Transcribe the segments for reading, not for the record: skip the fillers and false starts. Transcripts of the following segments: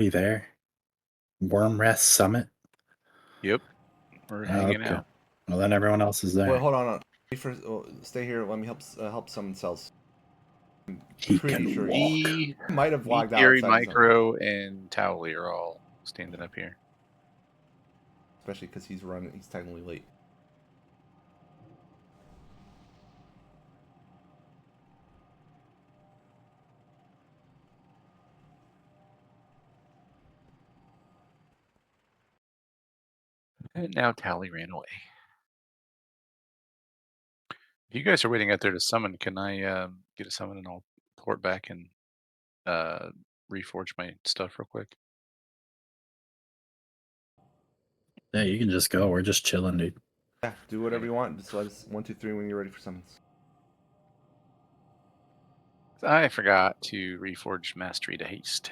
Be there? Wormrest Summit? Yep. We're Oh, hanging okay. out. Well, then everyone else is Wait, there. hold on. Stay here. Let me help summon cells. He Pretty can sure walk. he might have Me, logged out Gary, outside his zone, Micro, and Towley are all standing up here. especially because he's running. He's technically late. And now Tally ran away. If you guys are waiting out there to summon, can I get a summon and I'll port back and uh, reforge my stuff real quick? Yeah, you can just go. We're just chilling, dude. Yeah, do whatever you want. Just let us 1, 2, 3 when you're ready for summons. I forgot to reforge Mastery to Haste.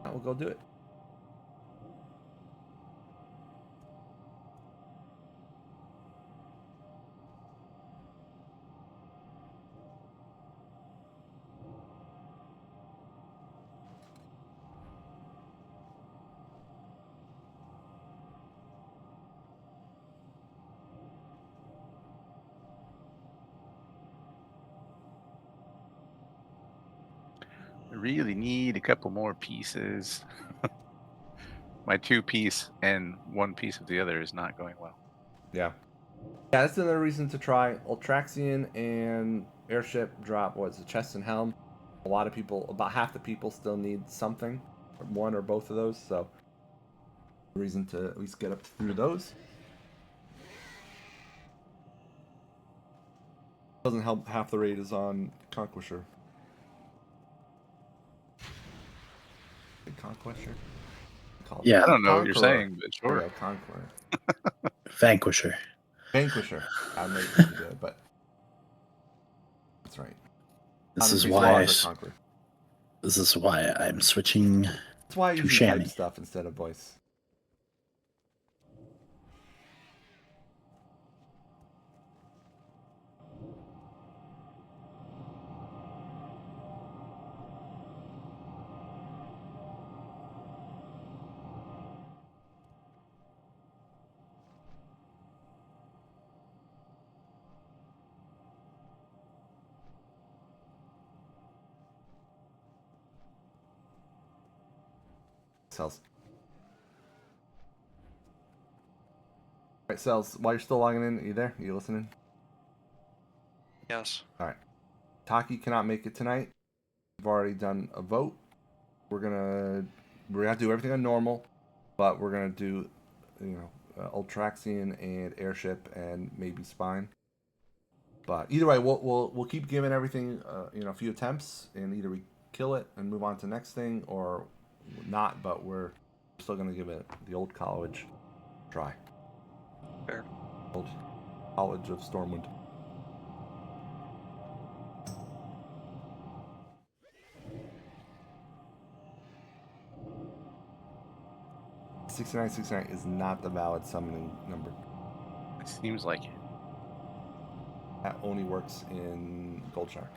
We'll go do it. I really need a couple more pieces. My 2-piece and 1 piece of the other is not going well. Yeah. Yeah, that's another reason to try Ultraxian and Airship drop. What's it, chest and helm? A lot of people, about half the people, still need something, or one or both of those. So, reason to at least get up through those. Doesn't help. Half the raid is on Conquisher. Conquisher. Yeah. I don't know what you're Conqueror. saying, but There we sure. go, Conqueror. Vanquisher. Vanquisher. I'm late to do it, but that's right. This Not is in case why. Conqueror. This is why I'm switching That's why I to usually type Shammy. stuff instead of voice. Cells. Alright, Cells, while you're still logging in, are you there? Are you listening? Yes. Alright. Taki cannot make it tonight. We've already done a vote. We're gonna do everything on normal, but we're gonna do, Ultraxian and Airship and maybe Spine. But either way, we'll keep giving everything, a few attempts, and either we kill it and move on to the next thing, or not. But we're still gonna give it the old college try. Fair. Old College of Stormwind. $69.69 is not the valid summoning number. It seems like it. That only works in Gold Shark.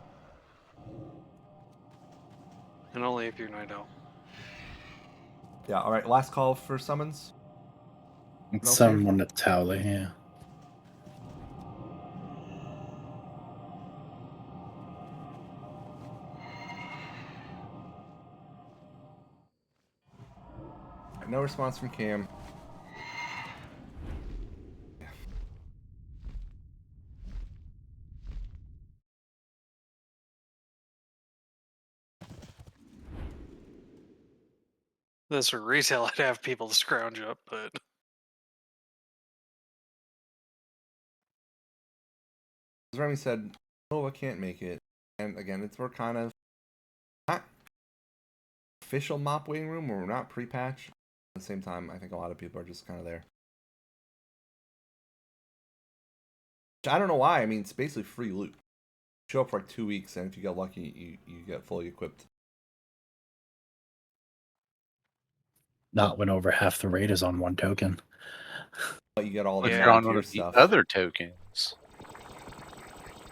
And only if you're Night Owl. Yeah, alright, last call for summons. Someone to Towley, yeah. No response from Cam. This for retail, I'd have people to scrounge up, but Remy said, "Oh, I can't make it." And again, we're kind of not official mop waiting room, or we're not pre-patch. At the same time, I think a lot of people are just kind of there. I don't know why. I mean, it's basically free loot. Show up for like 2 weeks, and if you get lucky, you get fully equipped. not when over half the raid is on one token. But you get all the If Yeah. you're on one non-tier of the stuff. other tokens.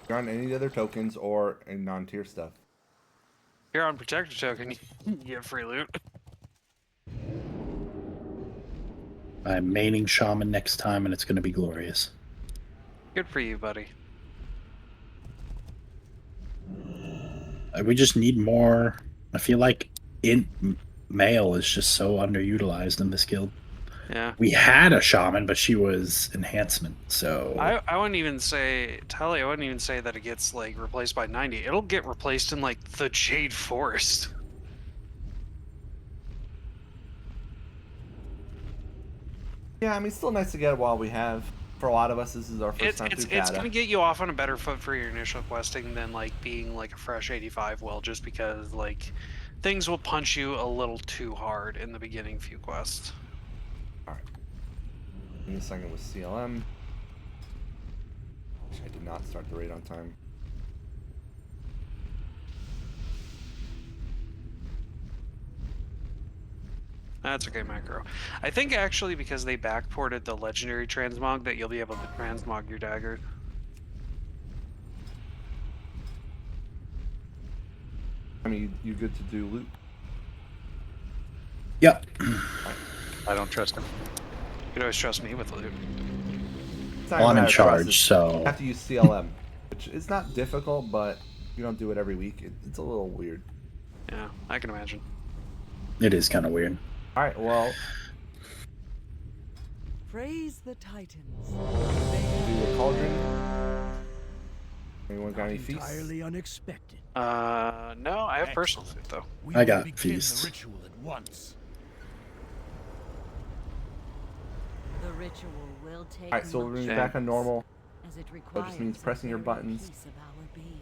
You're on any other tokens or in non-tier stuff. If you're on protector token, you get free loot. I'm maining shaman next time, and it's going to be glorious. Good for you, buddy. We just need more. I feel like male is just so underutilized in this guild. Yeah. We had a shaman, but she was enhancement. So I wouldn't even say, Tally, I wouldn't even say that it gets like replaced by 90. It'll get replaced in like the Jade Forest. Yeah, I mean, it's still nice to get it while we have. For a lot of us, this is our first It's time it's through it's data. gonna get you off on a better foot for your initial questing than like being like a fresh 85 will, just because like things will punch you a little too hard in the beginning few quests. Alright. In a second with CLM. I did not start the raid on time. That's okay, Macro. I think actually because they backported the legendary transmog that you'll be able to transmog your dagger. I mean, you good to do loot? yep. I don't trust him. You can always trust me with loot. It's not Well, I'm gonna in matter for us, charge, it's- so You have to use CLM, which is not difficult, but you don't do it every week. It's a little weird. Yeah, I can imagine. it is kind of weird. Alright, well, Praise the Titans. do a cauldron. Anyone got any feasts? Entirely unexpected. No, I have personal food though. We I will got begin feasts. the ritual at once. The ritual will take Alright, so we're much moving Okay. back on normal. as it That requires just means the pressing your very buttons. piece of our being.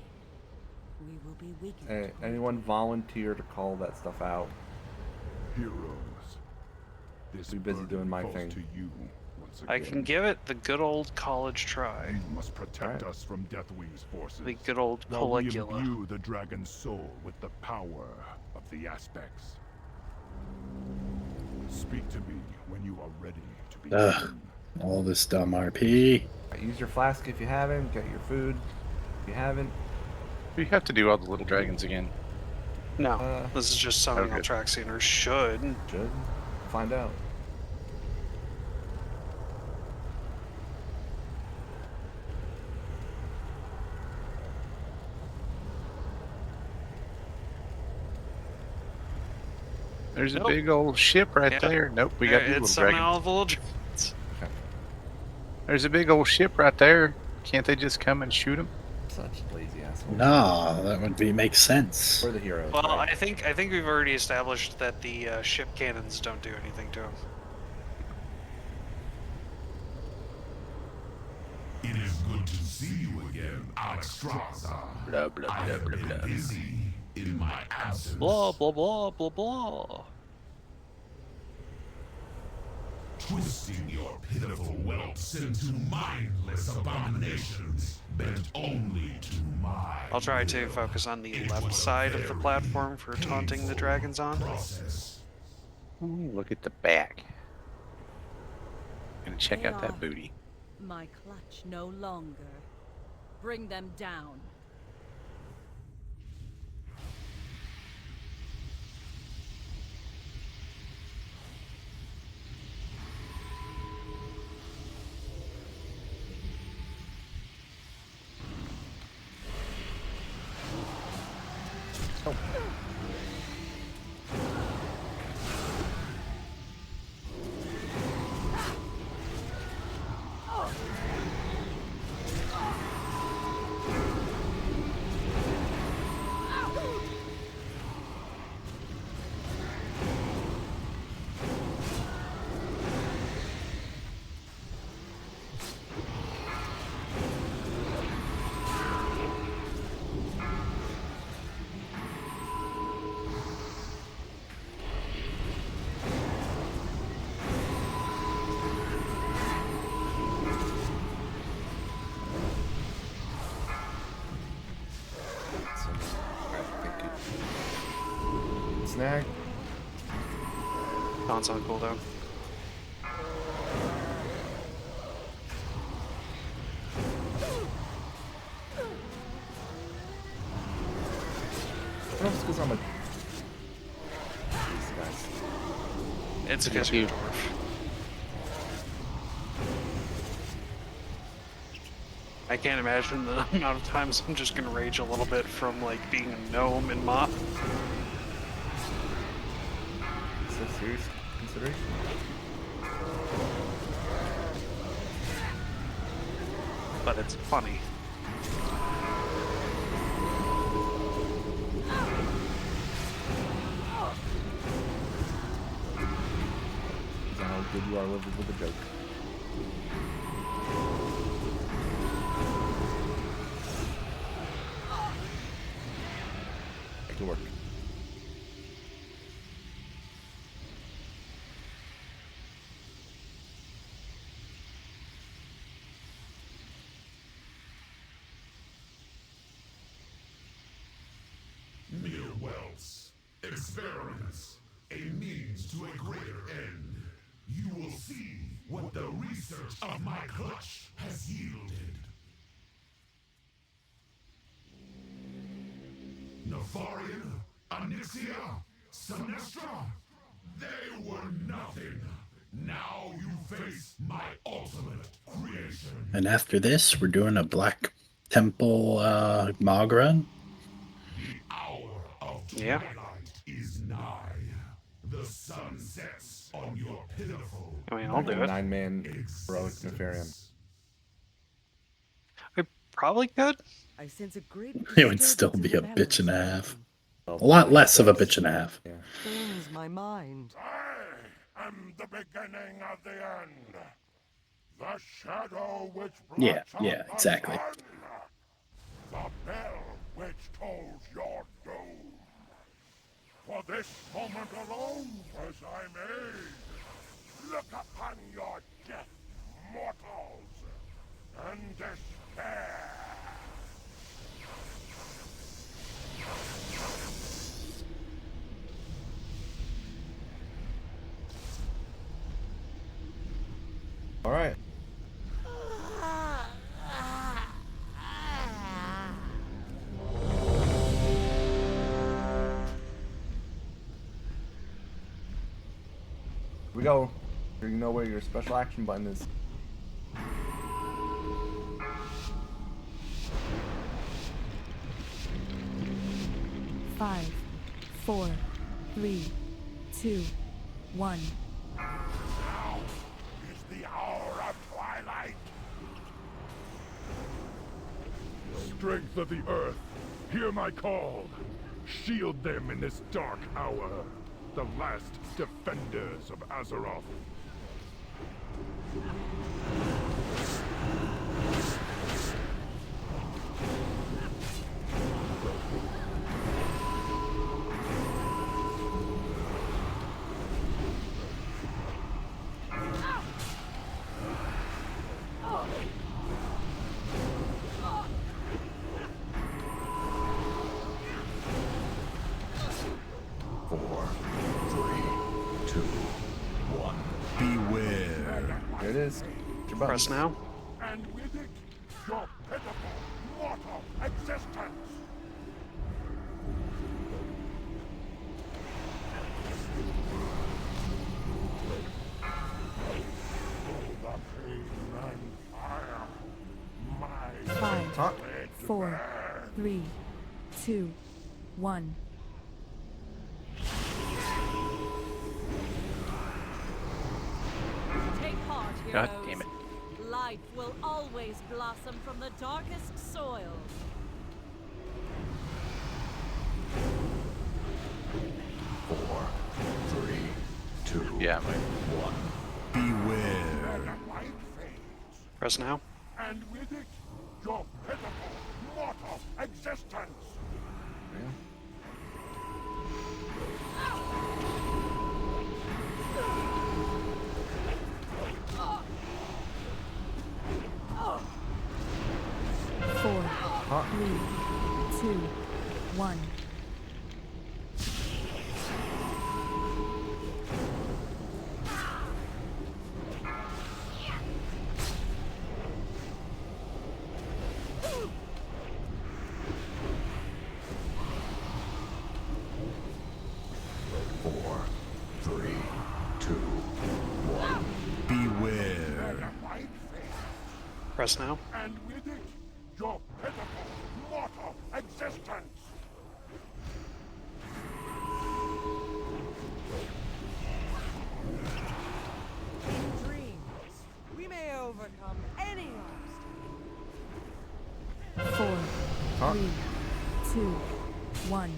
We will be weakened Anyone volunteer to call that stuff out? Heroes, this Be busy burden doing my falls thing. to you once I again. can give it the good old college try. You must protect Alright. us from Deathwing's forces. The good old while we Caligula. imbue the dragon's soul with the power of the aspects. Speak to me when you are ready to begin. All this dumb RP. Alright, use your flask if you haven't. Get your food if you haven't. We have to do all the little dragons again. No, this is just summoning okay. Altraxian, or should. Should find out. There's Nope. a big old ship right Yeah. there. Nope, we got It's these little summoning dragons. all the little dragons. There's a big old ship right there. Can't they just come and shoot them? Such lazy asshole. Nah, that would make sense. We're the heroes. Well, right? I think we've already established that the ship cannons don't do anything to them. It is good to see you again, Alex Strauss. Blah, blah, I have blah, been blah. busy in my absence. Blah blah blah blah blah. Twisting your pitiful whelps into mindless abominations, bent only to my I'll try to will. focus on the It left was a side of the very platform for taunting the painful dragons on. process. Ooh, look at the back. Gonna check They out are- that booty. My clutch no longer. Bring them down. that's on cooldown. I don't know if it's because I'm a... These guys. It's because you're a dwarf. I can't imagine the amount of times I'm just gonna rage a little bit from like being a gnome and mop. It's a serious consideration. But it's funny. Is that how good you are with a joke? Make it work. Mere wealth, experiments, a means to a greater end. You will see what the research of my clutch has yielded. Nefarian, Onyxia, Sinestra, they were nothing. Now you face my ultimate creation. And after this, we're doing a Black Temple Mog run. The hour of Yeah. twilight is nigh. The sun sets on your pitiful I mean, I'll do it. 9-man heroic Nefarian. existence. I probably could. I sense a great It would still disturbance be in a the bitch and a balance. half. Oh, A lot less of a bitch and a half. Yeah. Fills my mind. I am the beginning of the end. The shadow which Yeah, blots out yeah, the exactly. sun. The bell which tolls your doom. For this moment alone was I made. Look upon your death, mortals, and despair. All right. Here we go. You know where your special action button is. Five, 4, 3, 2, 1. Now is the hour of twilight. Strength of the earth, hear my call. Shield them in this dark hour. The last defenders of Azeroth. There it is. Your button. Press now. And with it, your pitiful, mortal existence. The pain and fire, my 5, Huh? 4, 3, 2, 1. Take heart, God heroes. damn it. Life will always blossom from the darkest soil. Yeah, my light fades, Press now. and with it, your pitiful, mortal existence. Four, Huh? 3, 2, 1. Press now. And with it, your pitiful, mortal existence. In dreams, we may overcome any obstacle. 4, 3, 2, 1.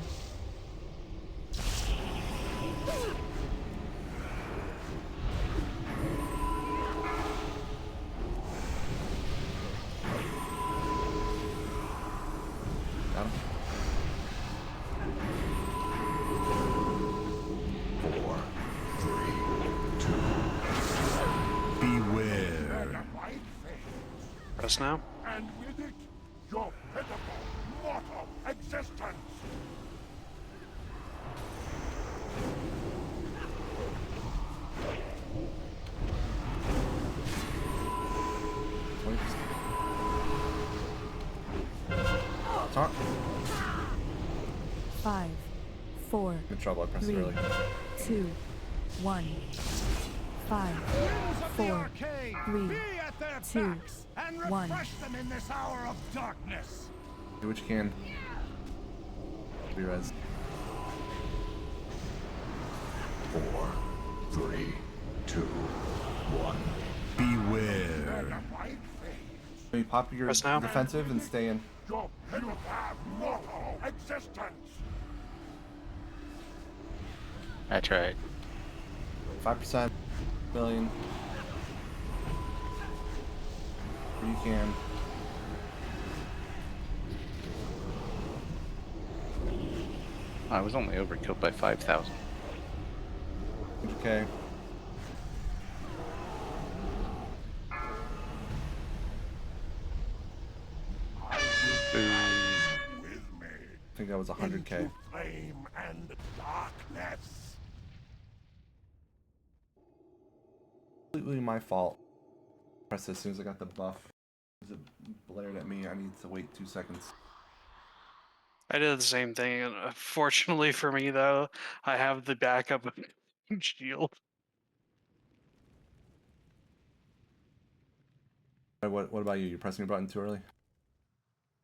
Got him. 4, 3, 2. Beware. Dynamite fades, Press now. and with it, your pitiful, mortal existence. Talk. 5, 4, I'm in trouble. I pressed it 3, early. 2, 1. 5, 4, 3, Be at their 2, backs and 1. refresh them in this hour of darkness. Do what you can. Be res. 4, 3, 2, 1. Beware. Dynamite fades, You pop your Press now. defensive and stay in. your pitiful, mortal existence. I tried. 5% million. You can. I was only overkilled by 5,000. Okay. Boo. With me, I think that was 100k. into flame and darkness. Completely my fault. Press it as soon as I got the buff. As it blared at me, I need to wait 2 seconds. I did the same thing, and fortunately for me, though, I have the backup of shield. What about you? You're pressing your button too early?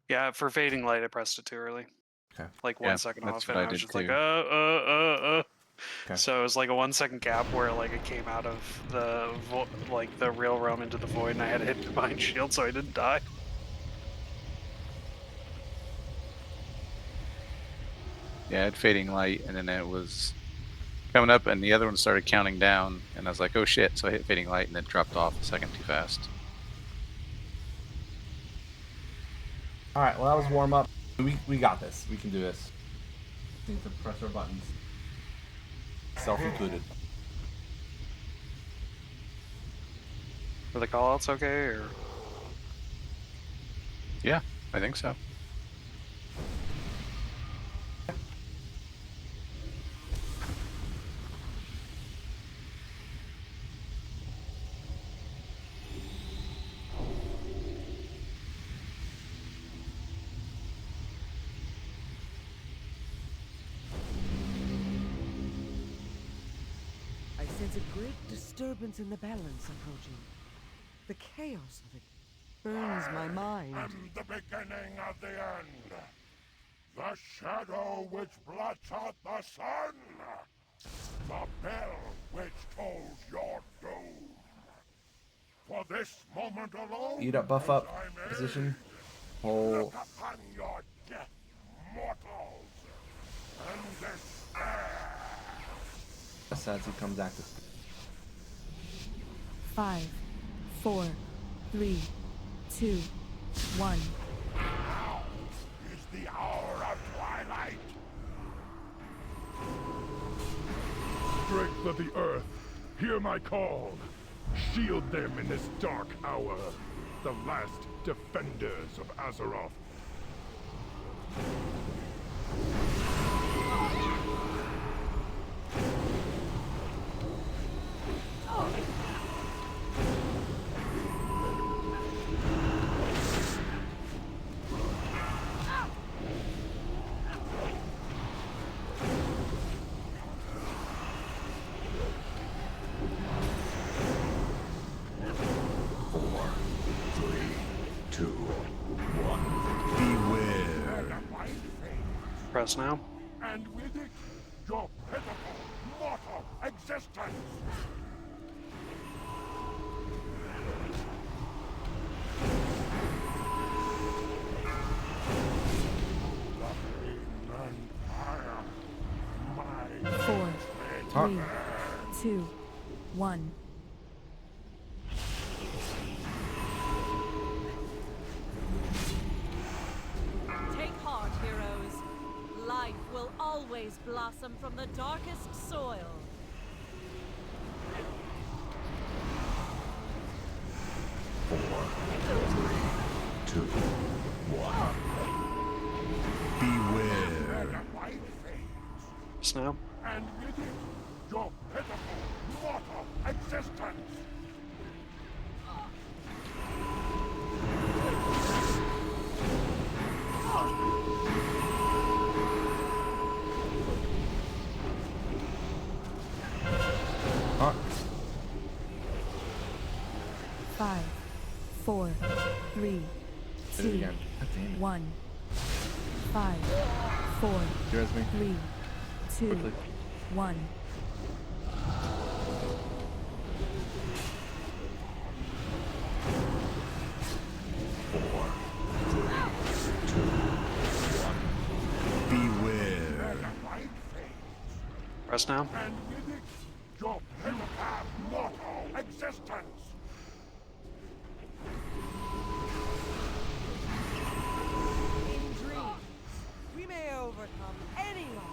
Yeah, for fading light, I pressed it too early. Okay. Like Yeah, 1 second that's off, what and I I was did just like, too. Okay. So it was like a 1 second gap where like it came out of the like the real realm into the void, and I had to hit divine shield so I didn't die. Yeah, I had fading light, and then it was coming up, and the other one started counting down, and I was like, oh shit, so I hit fading light, and then dropped off a second too fast. Alright, well that was warm up. We got this. We can do this. Need to press our buttons. Self included. Were the callouts okay, or? Yeah, I think so. I sense a great disturbance in the balance approaching. The chaos of it burns my mind. am the beginning of the end. The shadow which blots out the sun. The bell which tolls your doom. For this moment alone, Eat up, buff as up. I may, Position. Hold. look upon your death, mortals, and despair. Assassin comes active. 5, 4, 3, 2, 1. Now is the hour of twilight. Strength of the earth, hear my call. Shield them in this dark hour. The last defenders of Azeroth. 2, 1. Beware. Press now. And with it, your pitiful, mortal existence. Four, three, 2, 1. Take heart, heroes. Life will always blossom from the darkest soil. Four, 3, 2, 1. Beware. Press now. And with it, your pitiful, mortal existence. Huh? 5, 4, 3, Did it 2, again. God damn it. 1. 5, 4, Here's me. 3, 2, Quickly. 1. Beware. Press now. And with it, your pitiful, mortal existence. In dreams, we may overcome any loss.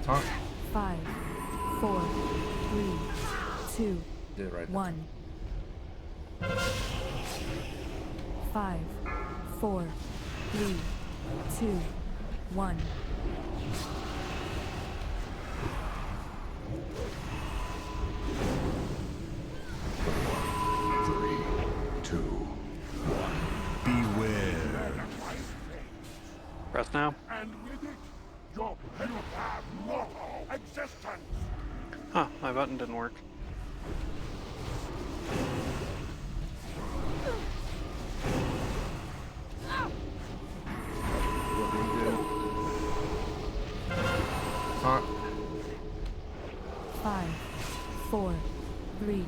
Taunt. 5, 4, 3, 2, Did it right. 1. 5, 4, 3, 2, 1. Three, 2, 1. Beware. Press now. And with it, your pitiful, mortal existence. Huh, my button didn't work. What do we do? Taunt. 5, 4, 3,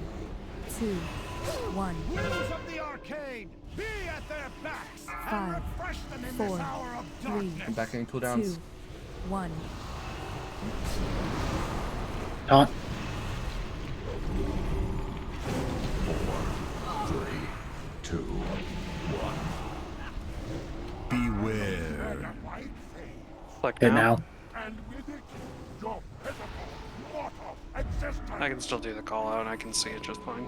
2, 1. Winds of the arcane, be at their backs and 5, refresh them in 4, this hour of 3, darkness. I'm back in cooldowns. 2, 1. Taunt. 3, 2, 1. Beware. Click Hit now. now. And with it, your pitiful, mortal existence. I can still do the call out and I can see it just fine.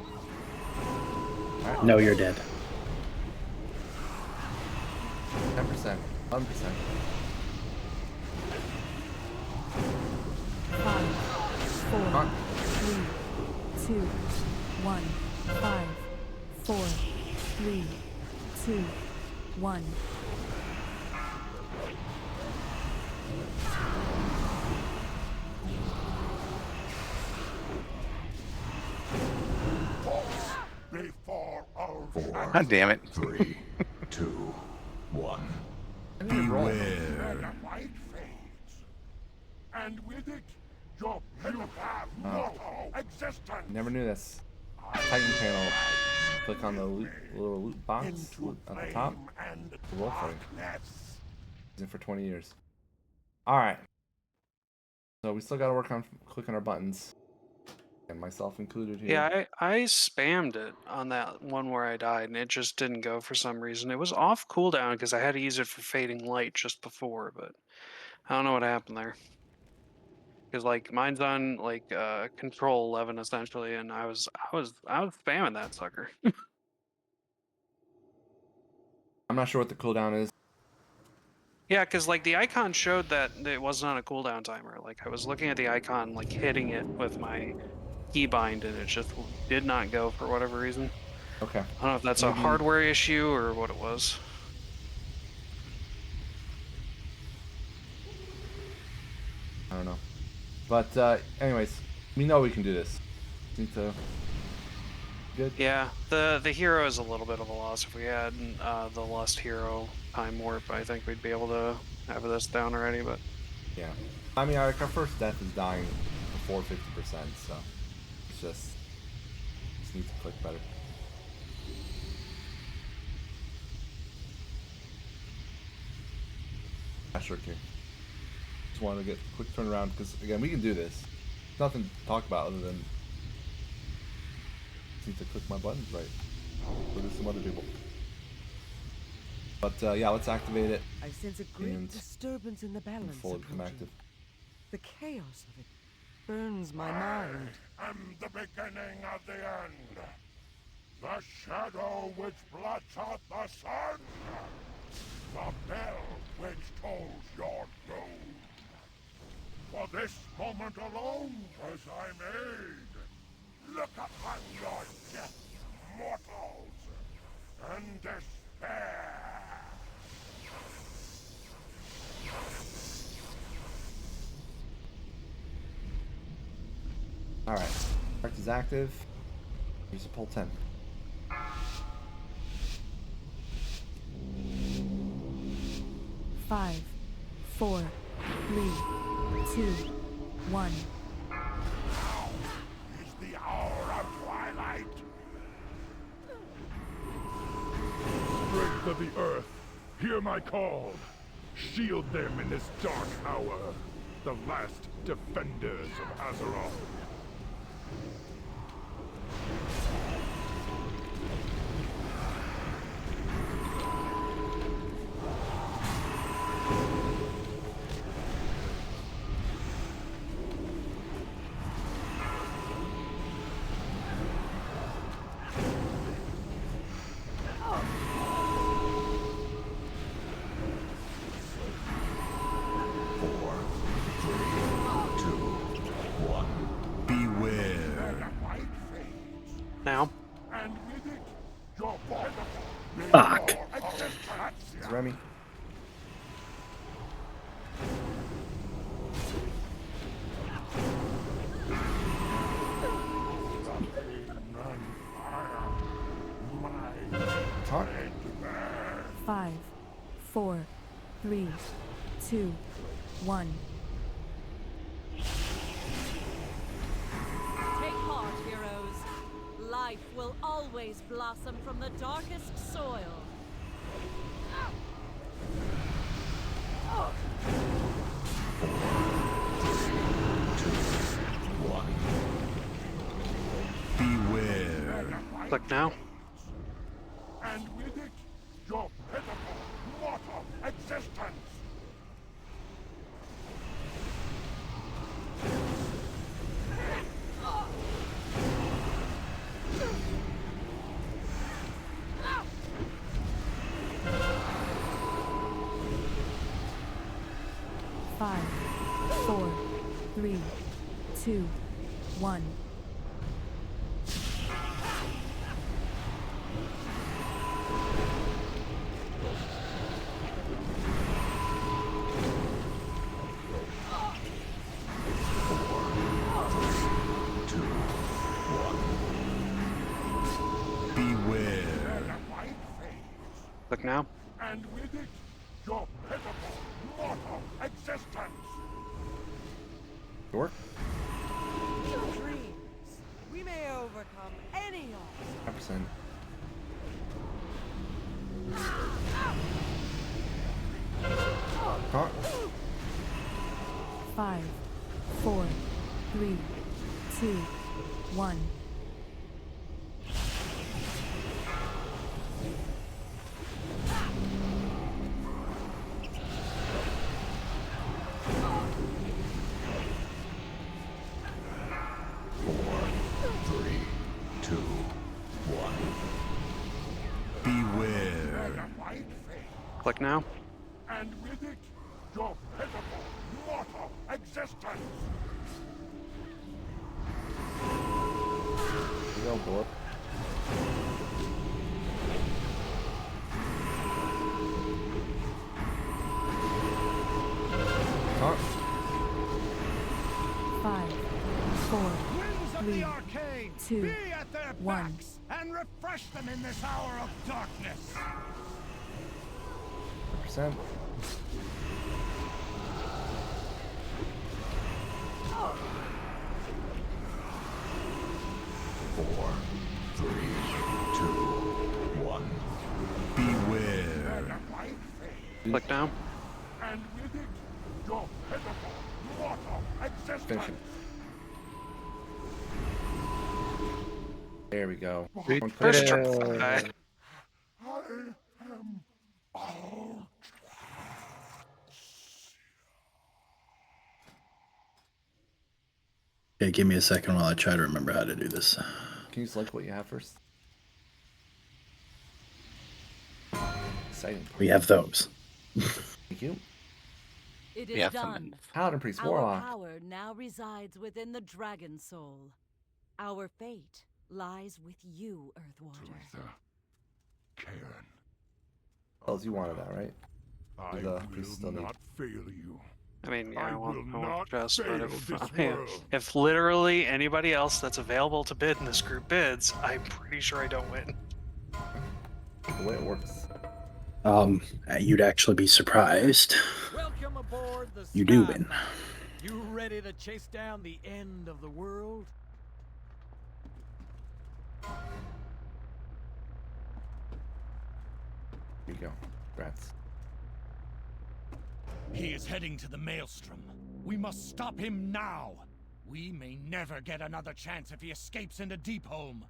No, you're dead. 10%. 11%. 5, 4, Taunt. 3, 2, 1. 5, 4, 3, 2, 1. Before our 4, God damn it. 3, 2, 1. Beware. the light fades. And with it, your pitiful, mortal existence. Never knew this. Titan panel. Click on the little loot box Into at the top. flame and Roll for it. darkness. Using for 20 years. Alright. So we still gotta work on clicking our buttons. And myself included here. Yeah, I spammed it on that one where I died and it just didn't go for some reason. It was off cooldown because I had to use it for fading light just before, but I don't know what happened there. Because like mine's on like control 11 essentially, and I was spamming that sucker. I'm not sure what the cooldown is. Yeah, because like the icon showed that it wasn't on a cooldown timer. Like I was looking at the icon, like hitting it with my keybind, and it just did not go for whatever reason. Okay. I don't know if that's a Maybe- hardware issue or what it was. I don't know. But anyways, we know we can do this. Need to good. Yeah, the hero is a little bit of a loss. If we had the Lust Hero Time Warp, I think we'd be able to have this down already, but Yeah. I mean, like, our first death is dying before 50%, so it's just needs to click better. Sure, okay. Just wanted to get a quick turnaround because, again, we can do this. Nothing to talk about other than just need to click my buttons right. Or do some other people. But yeah, let's activate it. I sense a great disturbance in the balance Fully become approaching. active. The chaos of it burns my mind. I am the beginning of the end. The shadow which blots out the sun. The bell which tolls your doom. For this moment alone was I made. Look upon your death, mortals, and despair. Alright. Arc is active. Use a pull 10. Five, 4, 3, 2, 1. Is the hour of twilight. Strength of the earth, hear my call. Shield them in this dark hour. The last defenders of Azeroth. now. And with it, your pitiful Fuck. It's Remy. Talk. 5, 4, 3, 2, 1. Take heart, heroes. Life will always blossom from the darkest soil. Beware. Click now. And with it, your pitiful, mortal existence. Five, 4, 3, 2, 1. Beware. Click now. And with it, your pitiful, mortal existence. Sure. Dreams. We may overcome any odds. 5%. Talk. 5, 4, 3, 2, 1. Beware. Click now. And with it, your pitiful, mortal existence. Here we go, boy. Talk. 5, 4, of 3, the arcane, 2, be at their 1. backs and refresh them in this hour of darkness. 100%. Four, three, two, one. Beware. Click down. And with it, your pitiful, mortal existence. Finish it. There we go. Sweet. One First click. try. I am out. Okay, give me a second while I try to remember how to do this. Can you select what you have first? Exciting. We have those. Thank you. It is Yeah, done. Paladin Priest Our Warlock. power now resides within the dragon soul. Our fate lies with you, Earthwater. Cairn, Tells you wanted that, right? I The will priest still need- not fail you. I mean, yeah, I I will won't not just, but fail if, this yeah, world. if literally anybody else that's available to bid in this group bids, I'm pretty sure I don't win. The way it works. You'd actually be surprised. Welcome aboard the You do Sky win. Fighter. You ready to chase down the end of the world? Here you go. Congrats. He is heading to the Maelstrom. We must stop him now. We may never get another chance if he escapes into Deepholm.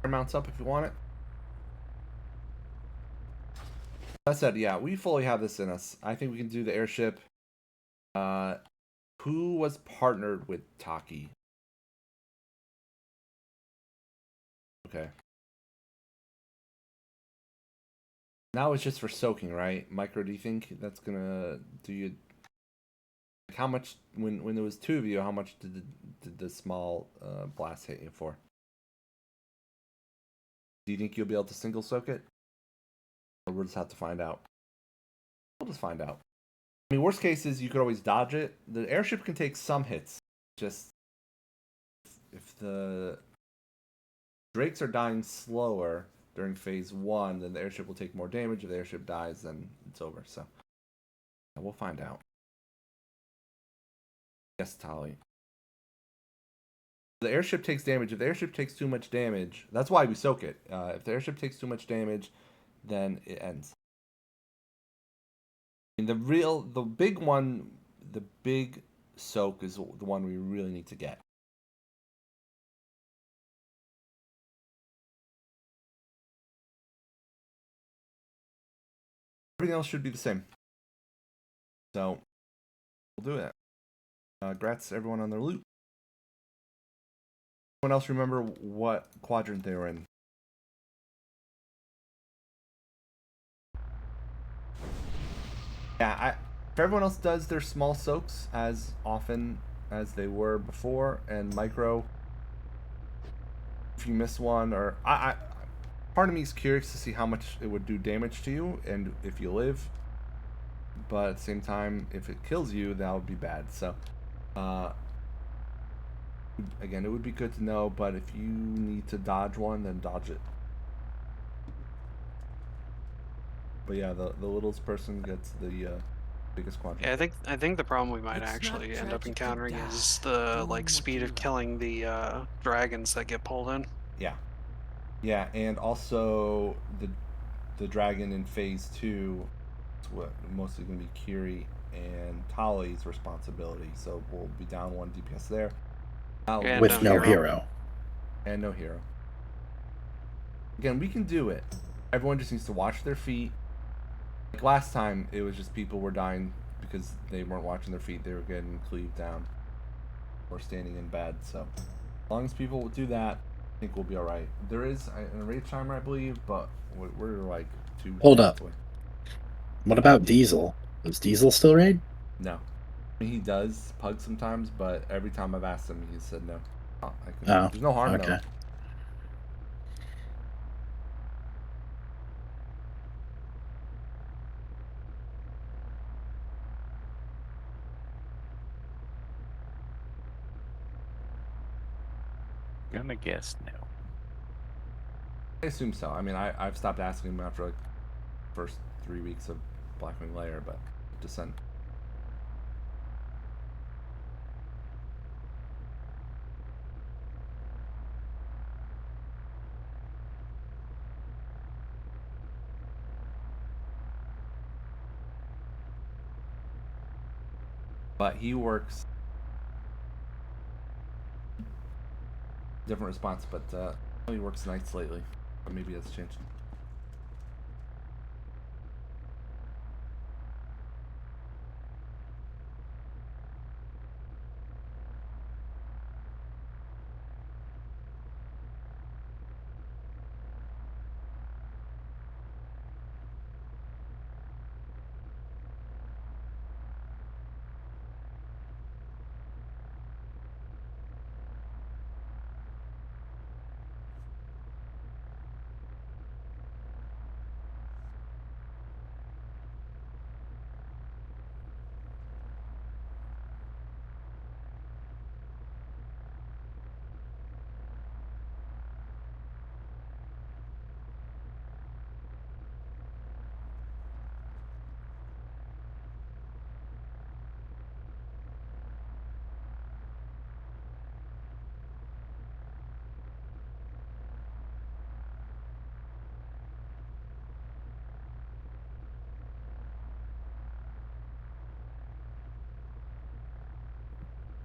Mounts up if you want it. That said, yeah, we fully have this in us. I think we can do the airship. Who was partnered with Taki? Okay. Now it's just for soaking, right? Micro, do you think that's gonna do you? How much when there was two of you? How much did the small blast hit you for? Do you think you'll be able to single soak it? Or we'll just have to find out. We'll just find out. I mean, worst case is you could always dodge it. The airship can take some hits. Just if the drakes are dying slower during phase 1, then the airship will take more damage. If the airship dies, then it's over. So we'll find out. Yes, Tali. The airship takes damage. If the airship takes too much damage, that's why we soak it. If the airship takes too much damage, then it ends. I mean, the big one, the big soak is the one we really need to get. Everything else should be the same. So, we'll do it. Congrats to everyone on their loot. Anyone else remember what quadrant they were in? Yeah, if everyone else does their small soaks as often as they were before, and micro, if you miss one, or part of me is curious to see how much it would do damage to you, and if you live. But at the same time, if it kills you, that would be bad. So, again, it would be good to know. But if you need to dodge one, then dodge it. But yeah, the littlest person gets the biggest quadrant. Yeah, I think the problem we might actually end up encountering is the speed of killing the dragons that get pulled in. Yeah, yeah, and also the dragon in phase 2. It's what mostly going to be Kiri and Tali's responsibility. So we'll be down 1 DPS there. And with no hero. And no hero. Again, we can do it. Everyone just needs to watch their feet. Like last time, it was just people were dying because they weren't watching their feet. They were getting cleaved down or standing in bed. So as long as people will do that, I think we'll be all right. There is a raid timer, I believe, but we're like 2 Hold up. away. What about Diesel? Does Diesel still raid? No. I mean, he does pug sometimes, but every time I've asked him, he said no. There's no harm okay. though. Gonna guess no. I assume so. I mean, I've stopped asking him after like first 3 weeks of Blackwing Lair, but Descent. But he works different response, but he works nights lately. But maybe that's changed.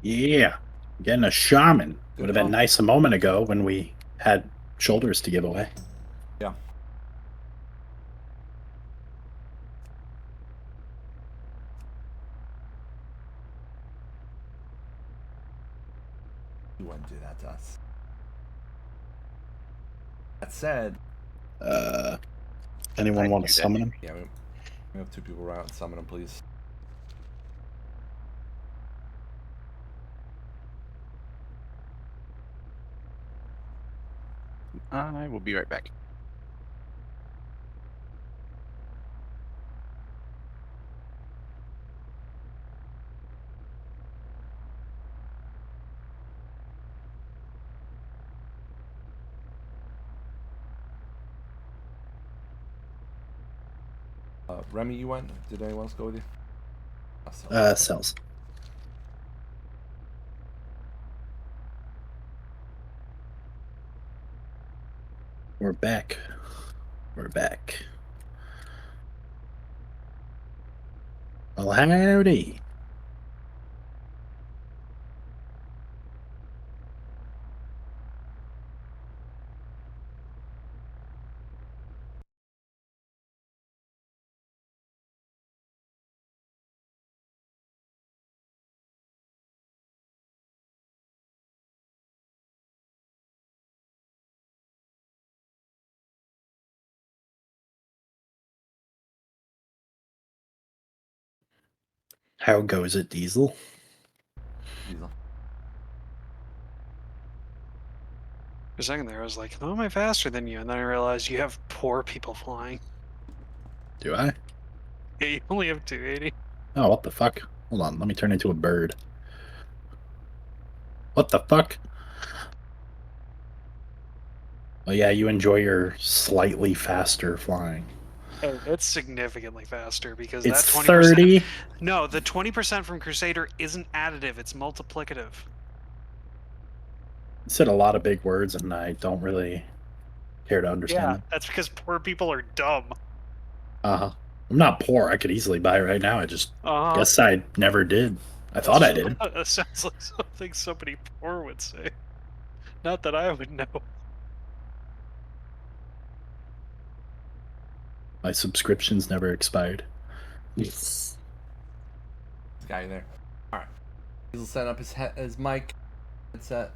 Yeah, getting a shaman Good would have been call. nice a moment ago when we had shoulders to give away. Yeah. You wouldn't do that to us. That said, Anyone I want do to that. summon him? yeah, we have 2 people around. Summon him, please. I will be right back. Remy, you went? Did anyone else go with you? Cells. We're back. We're back. Well, howdy. How goes it, Diesel? Diesel. For a second there, I was like, how am I faster than you? And then I realized you have poor people flying. Do I? Yeah, you only have 280. Oh, what the fuck? Hold on, let me turn into a bird. What the fuck? Oh yeah, you enjoy your slightly faster flying. Hey, it's significantly faster because It's that 20%. 30. No, the 20% from Crusader isn't additive, it's multiplicative. You said a lot of big words, and I don't really care to understand Yeah, them. that's because poor people are dumb. Uh-huh. I'm not poor. I could easily buy it right now. I just Uh-huh. guess I never did. I thought I That's did. that sounds like something somebody poor would say. Not that I would know. My subscriptions never expired. This guy there. All right. He'll set up his mic headset.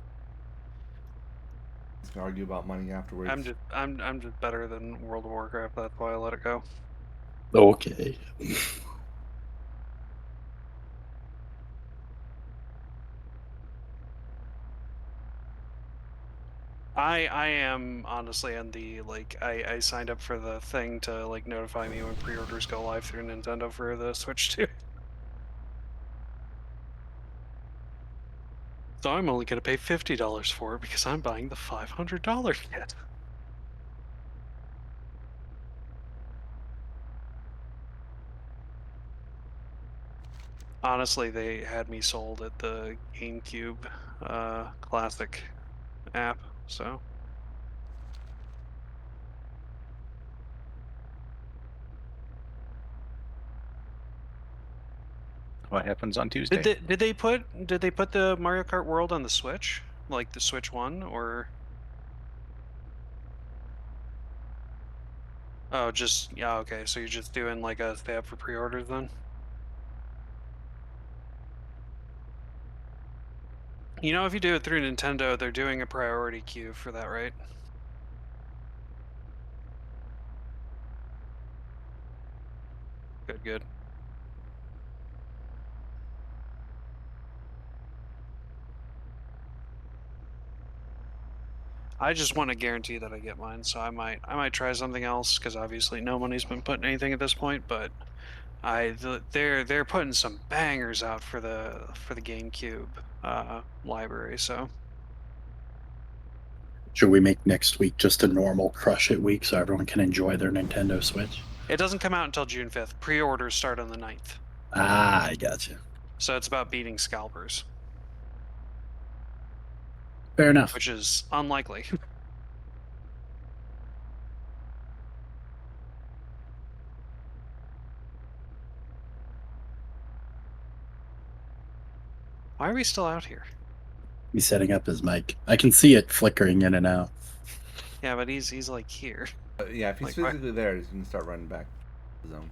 He's gonna argue about money afterwards. I'm just better than World of Warcraft. That's why I let it go. Okay. I am honestly on the like I signed up for the thing to like notify me when pre-orders go live through Nintendo for the Switch 2. So I'm only going to pay $50 for it because I'm buying the $500 kit. Honestly, they had me sold at the GameCube Classic app, so. What happens on Tuesday? Did they put the Mario Kart World on the Switch, like the Switch One, or? Oh, just yeah, okay. So you're just doing like a stay up for pre-orders then? You know, if you do it through Nintendo, they're doing a priority queue for that, right? Good, good. I just want to guarantee that I get mine, so I might try something else because obviously no money's been put in anything at this point. But they're putting some bangers out for the GameCube library. So Should we make next week just a normal Crush It week so everyone can enjoy their Nintendo Switch? it doesn't come out until June 5th. Pre-orders start on the 9th. Ah, I gotcha. So it's about beating scalpers, Fair enough. which is unlikely. Why are we still out here? He's setting up his mic. I can see it flickering in and out. Yeah, but he's like here. Yeah, if he's Like, physically there, he's gonna start running back to the zone.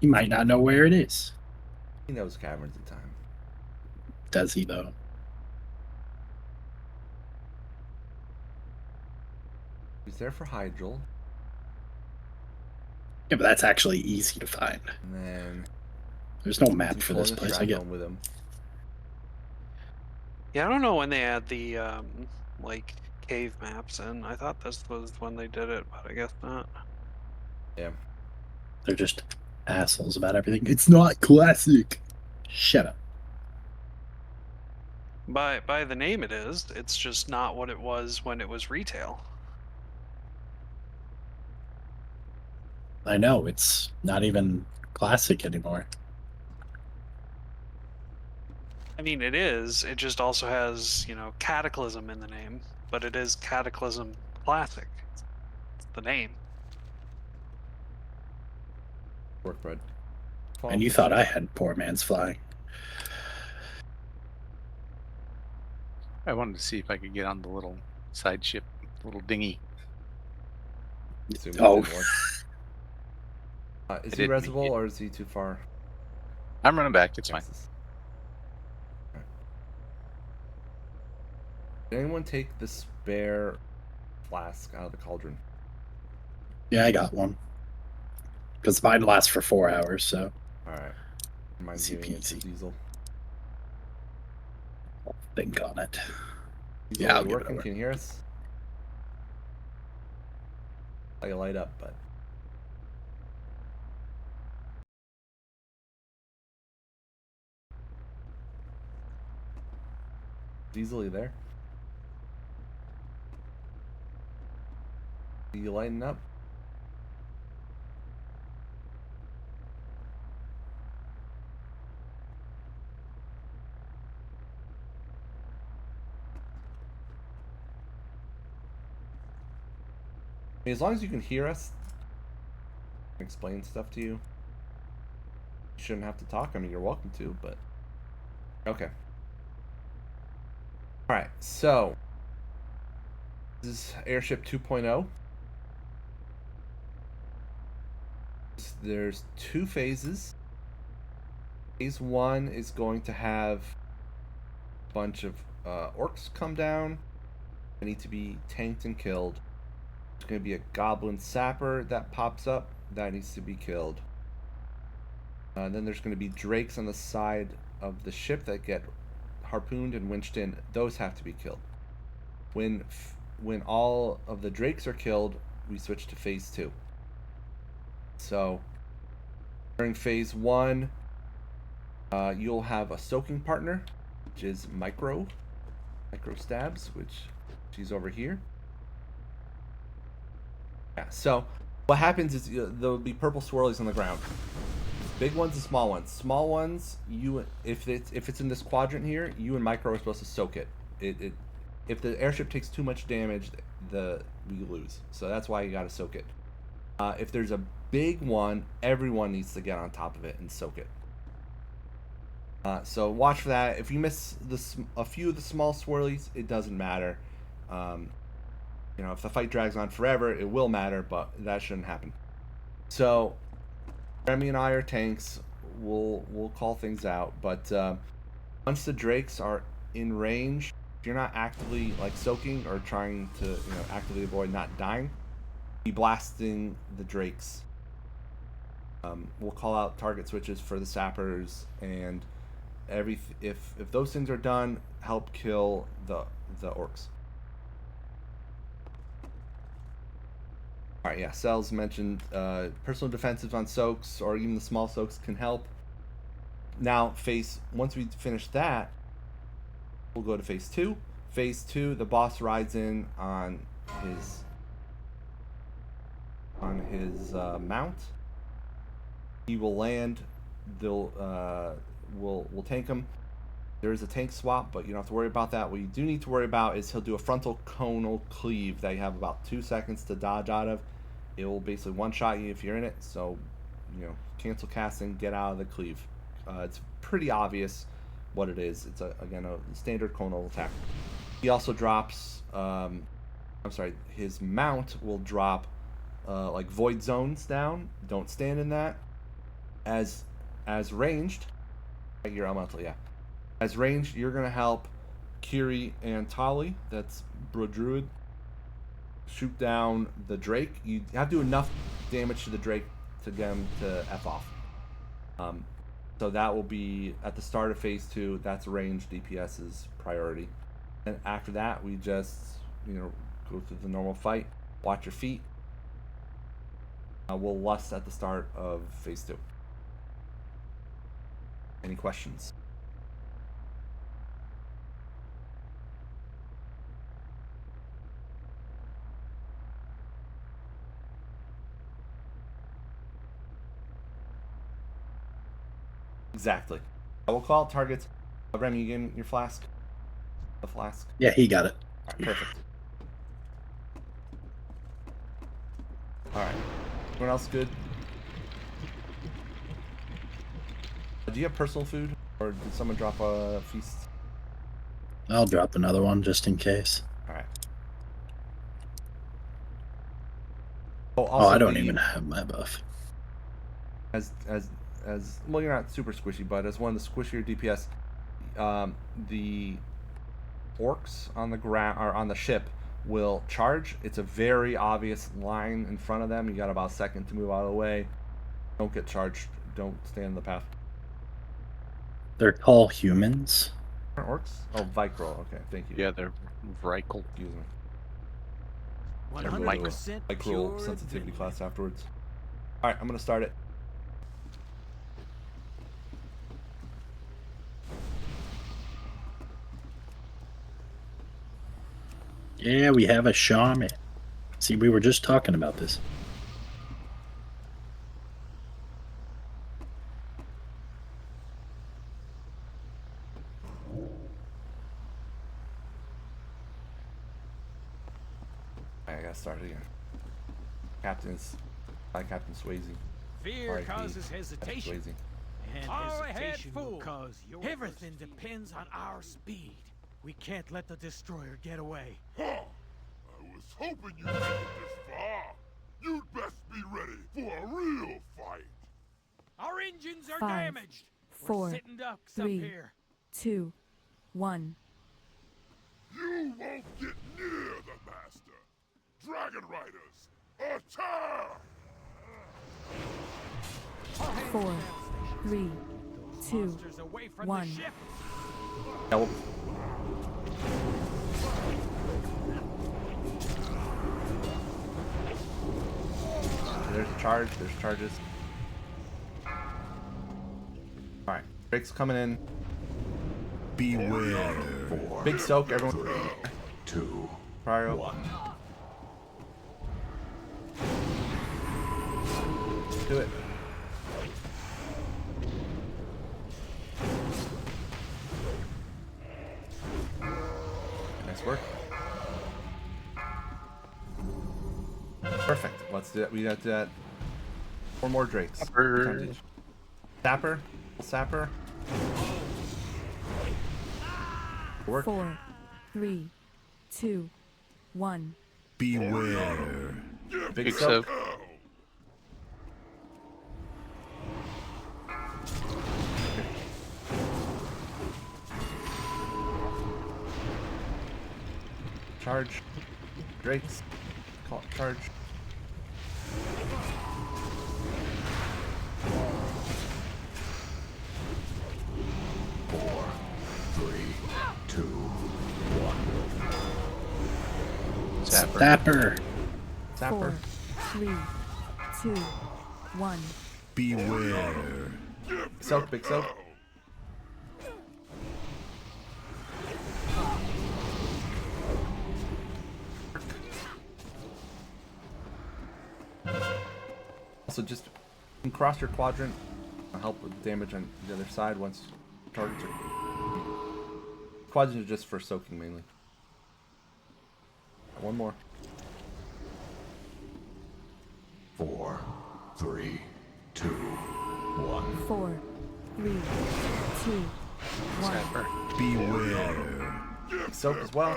He might not know where it is. He knows caverns in time. Does he, though? He's there for Hydral. Yeah, but that's actually easy to find. And then There's no map for this pulling a place. I get. shrapnel with him. Yeah, I don't know when they add the like cave maps in. I thought this was when they did it, but I guess not. Yeah. They're just assholes about everything. It's not classic. Shut up. By the name it is. It's just not what it was when it was retail. I know, it's not even classic anymore. I mean, it is. It just also has, you know, Cataclysm in the name, but it is Cataclysm Classic. It's the name. Work, bud. And you thought I had poor man's flying. I wanted to see if I could get on the little side ship, little dinghy. Oh. Is he resable or is he too far? I'm running back. It's fine. Right. Did anyone take the spare flask out of the cauldron? Yeah, I got one. Because mine lasts for 4 hours, so. Alright. Mine's giving it to Diesel. I'll think on it. Diesel, Yeah, I'll you give it working? over. Can you hear us? I light up, but Diesel, you there? Are you lighting up? I mean, as long as you can hear us, explain stuff to you. You shouldn't have to talk. I mean, you're welcome to, but okay. All right, so this is Airship 2.0. There's 2 phases. Phase 1 is going to have a bunch of orcs come down. They need to be tanked and killed. There's going to be a goblin sapper that pops up that needs to be killed. Then there's going to be drakes on the side of the ship that get harpooned and winched in. Those have to be killed. When all of the drakes are killed, we switch to phase 2. So during phase 1, You'll have a soaking partner, which is Micro Stabs, which she's over here. Yeah, so what happens is there'll be purple swirlies on the ground. Big ones and small ones. Small ones, if it's in this quadrant here, you and Micro are supposed to soak it. If the airship takes too much damage, we lose. So that's why you got to soak it. If there's a big one, everyone needs to get on top of it and soak it. So watch for that. If you miss a few of the small swirlies, it doesn't matter. If the fight drags on forever, it will matter, but that shouldn't happen. So Remy and I are tanks. We'll call things out, but once the drakes are in range, if you're not actively like soaking or trying to actively avoid not dying, be blasting the drakes. We'll call out target switches for the sappers, and if those things are done, help kill the orcs. Alright, yeah, Cells mentioned personal defensives on soaks or even the small soaks can help. Now, once we finish that, we'll go to phase 2. Phase 2, the boss rides in on his mount. He will land. We'll tank him. There is a tank swap, but you don't have to worry about that. What you do need to worry about is he'll do a frontal conal cleave that you have about 2 seconds to dodge out of. It will basically one-shot you if you're in it, so cancel casting, get out of the cleave. It's pretty obvious what it is. It's again a standard conal attack. He also drops his mount will drop like void zones down. Don't stand in that. As ranged, your elemental, yeah. As ranged, you're gonna help Kiri and Tali, that's Brodruid, shoot down the Drake. You have to do enough damage to the Drake to get him to F off. So that will be at the start of phase 2. That's ranged DPS's priority. And after that, we just go through the normal fight. Watch your feet. We'll lust at the start of phase 2. Any questions? Exactly. I will call out targets. Remy, you gave me your flask? The flask? Yeah, he got it. Alright, perfect. Alright. Everyone else good? Do you have personal food? Or did someone drop a feast? I'll drop another one just in case. Alright. I don't even have my buff. As well, you're not super squishy, but as one of the squishier DPS, the orcs on the ground or on the ship will charge. It's a very obvious line in front of them. You got about a second to move out of the way. Don't get charged. Don't stand in the path. They're tall humans. Orcs? Oh, Vicro. Okay, thank you. Yeah, they're Vrykle. Excuse me. 100% Micro sensitivity class afterwards. All right, I'm gonna start it. Yeah, we have a shaman. See, we were just talking about this. I gotta start again. Captain Swayze. Fear causes hesitation. Swayze. And hesitation will cause yours. Everything depends on our speed. We can't let the destroyer get away. Huh. I was hoping you'd make it this far. You'd best be ready for a real fight. Our engines are 5, damaged. 4, We're sitting ducks 3, up here. 2, 1. You won't get near the master. Dragon Riders, attack! 4, 3, 2, Monsters away from 1. the ship. Help. There's a charge. There's charges. Alright. Drake's coming in. Beware. Big soak, everyone. 3, 2, Cryo. 1. Do it. Nice work. Perfect. Let's do it. We got that. 4 more Drakes. Sapper. Sapper. Sapper. Work. 4, 3, 2, 1. Beware. Big soak. Charge. Drakes. Call charge. Four, 3, 2, 1. Sapper. Sapper. Sapper. 4, 3, 2, 1. Beware. Soak. Big soak. Also, just cross your quadrant. Help with damage on the other side once targets are. Quadrants are just for soaking mainly. One more. 4, 3, 2, 1. 4, 3, 2, 1. Sapper. Beware. Soak as well.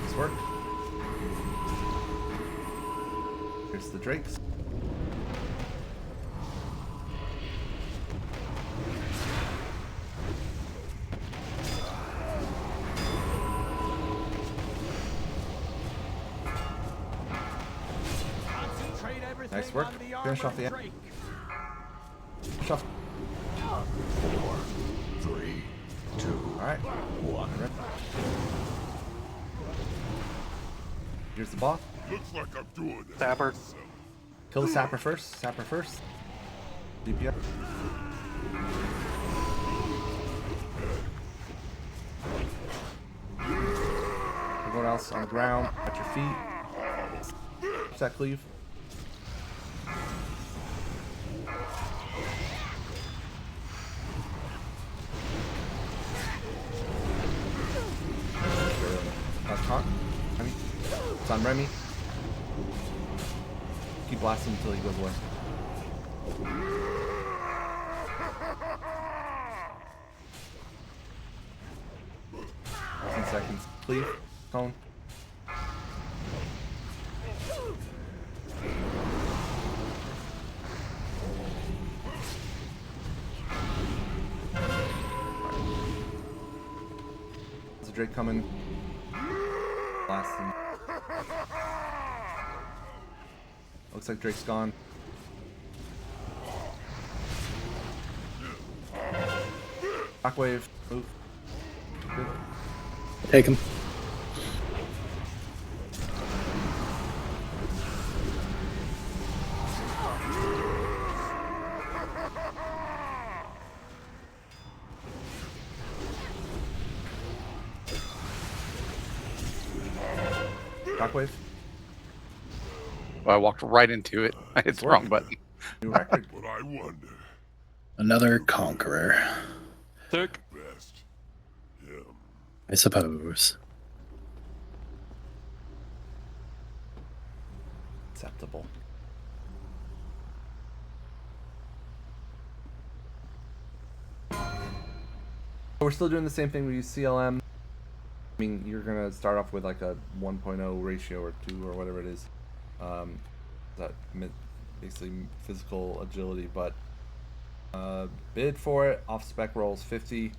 Nice work. Here's the Drakes. Nice work. Finish off the end. Finish off. 4, 3, 2, Alright. 1. Here's the boss. Looks like I'm doing it. Sapper. Kill the Sapper first. Sapper first. DPS. Everyone else on the ground, at your feet. What's that cleave? Taunt. Remy. It's on Remy. Keep blasting until he goes away. 10 seconds. Cleave. Cone. There's a Drake coming. Blast him. Looks like Drake's gone. Shockwave. Move. Good. Take him. Shockwave. Well, I walked right into it. I hit the wrong button. New record. But I wonder. Another conqueror, Sick. Best. Him. I suppose. Acceptable. We're still doing the same thing. We use CLM. I mean, you're gonna start off with like a 1.0 ratio or 2 or whatever it is. That basically physical agility, but bid for it. Off spec rolls 50.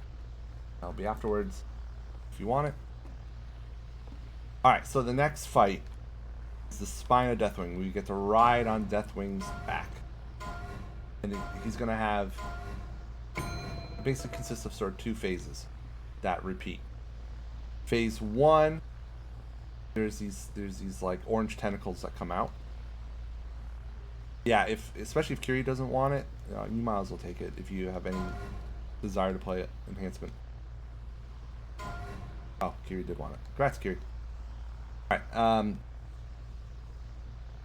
That'll be afterwards if you want it. All right. So the next fight is the Spine of Deathwing. We get to ride on Deathwing's back, and he's gonna have. It basically consists of sort of 2 phases that repeat. Phase 1, there's these like orange tentacles that come out. Yeah, especially if Kiri doesn't want it, you might as well take it if you have any desire to play it. Enhancement. Oh, Kiri did want it. Congrats, Kiri. Alright,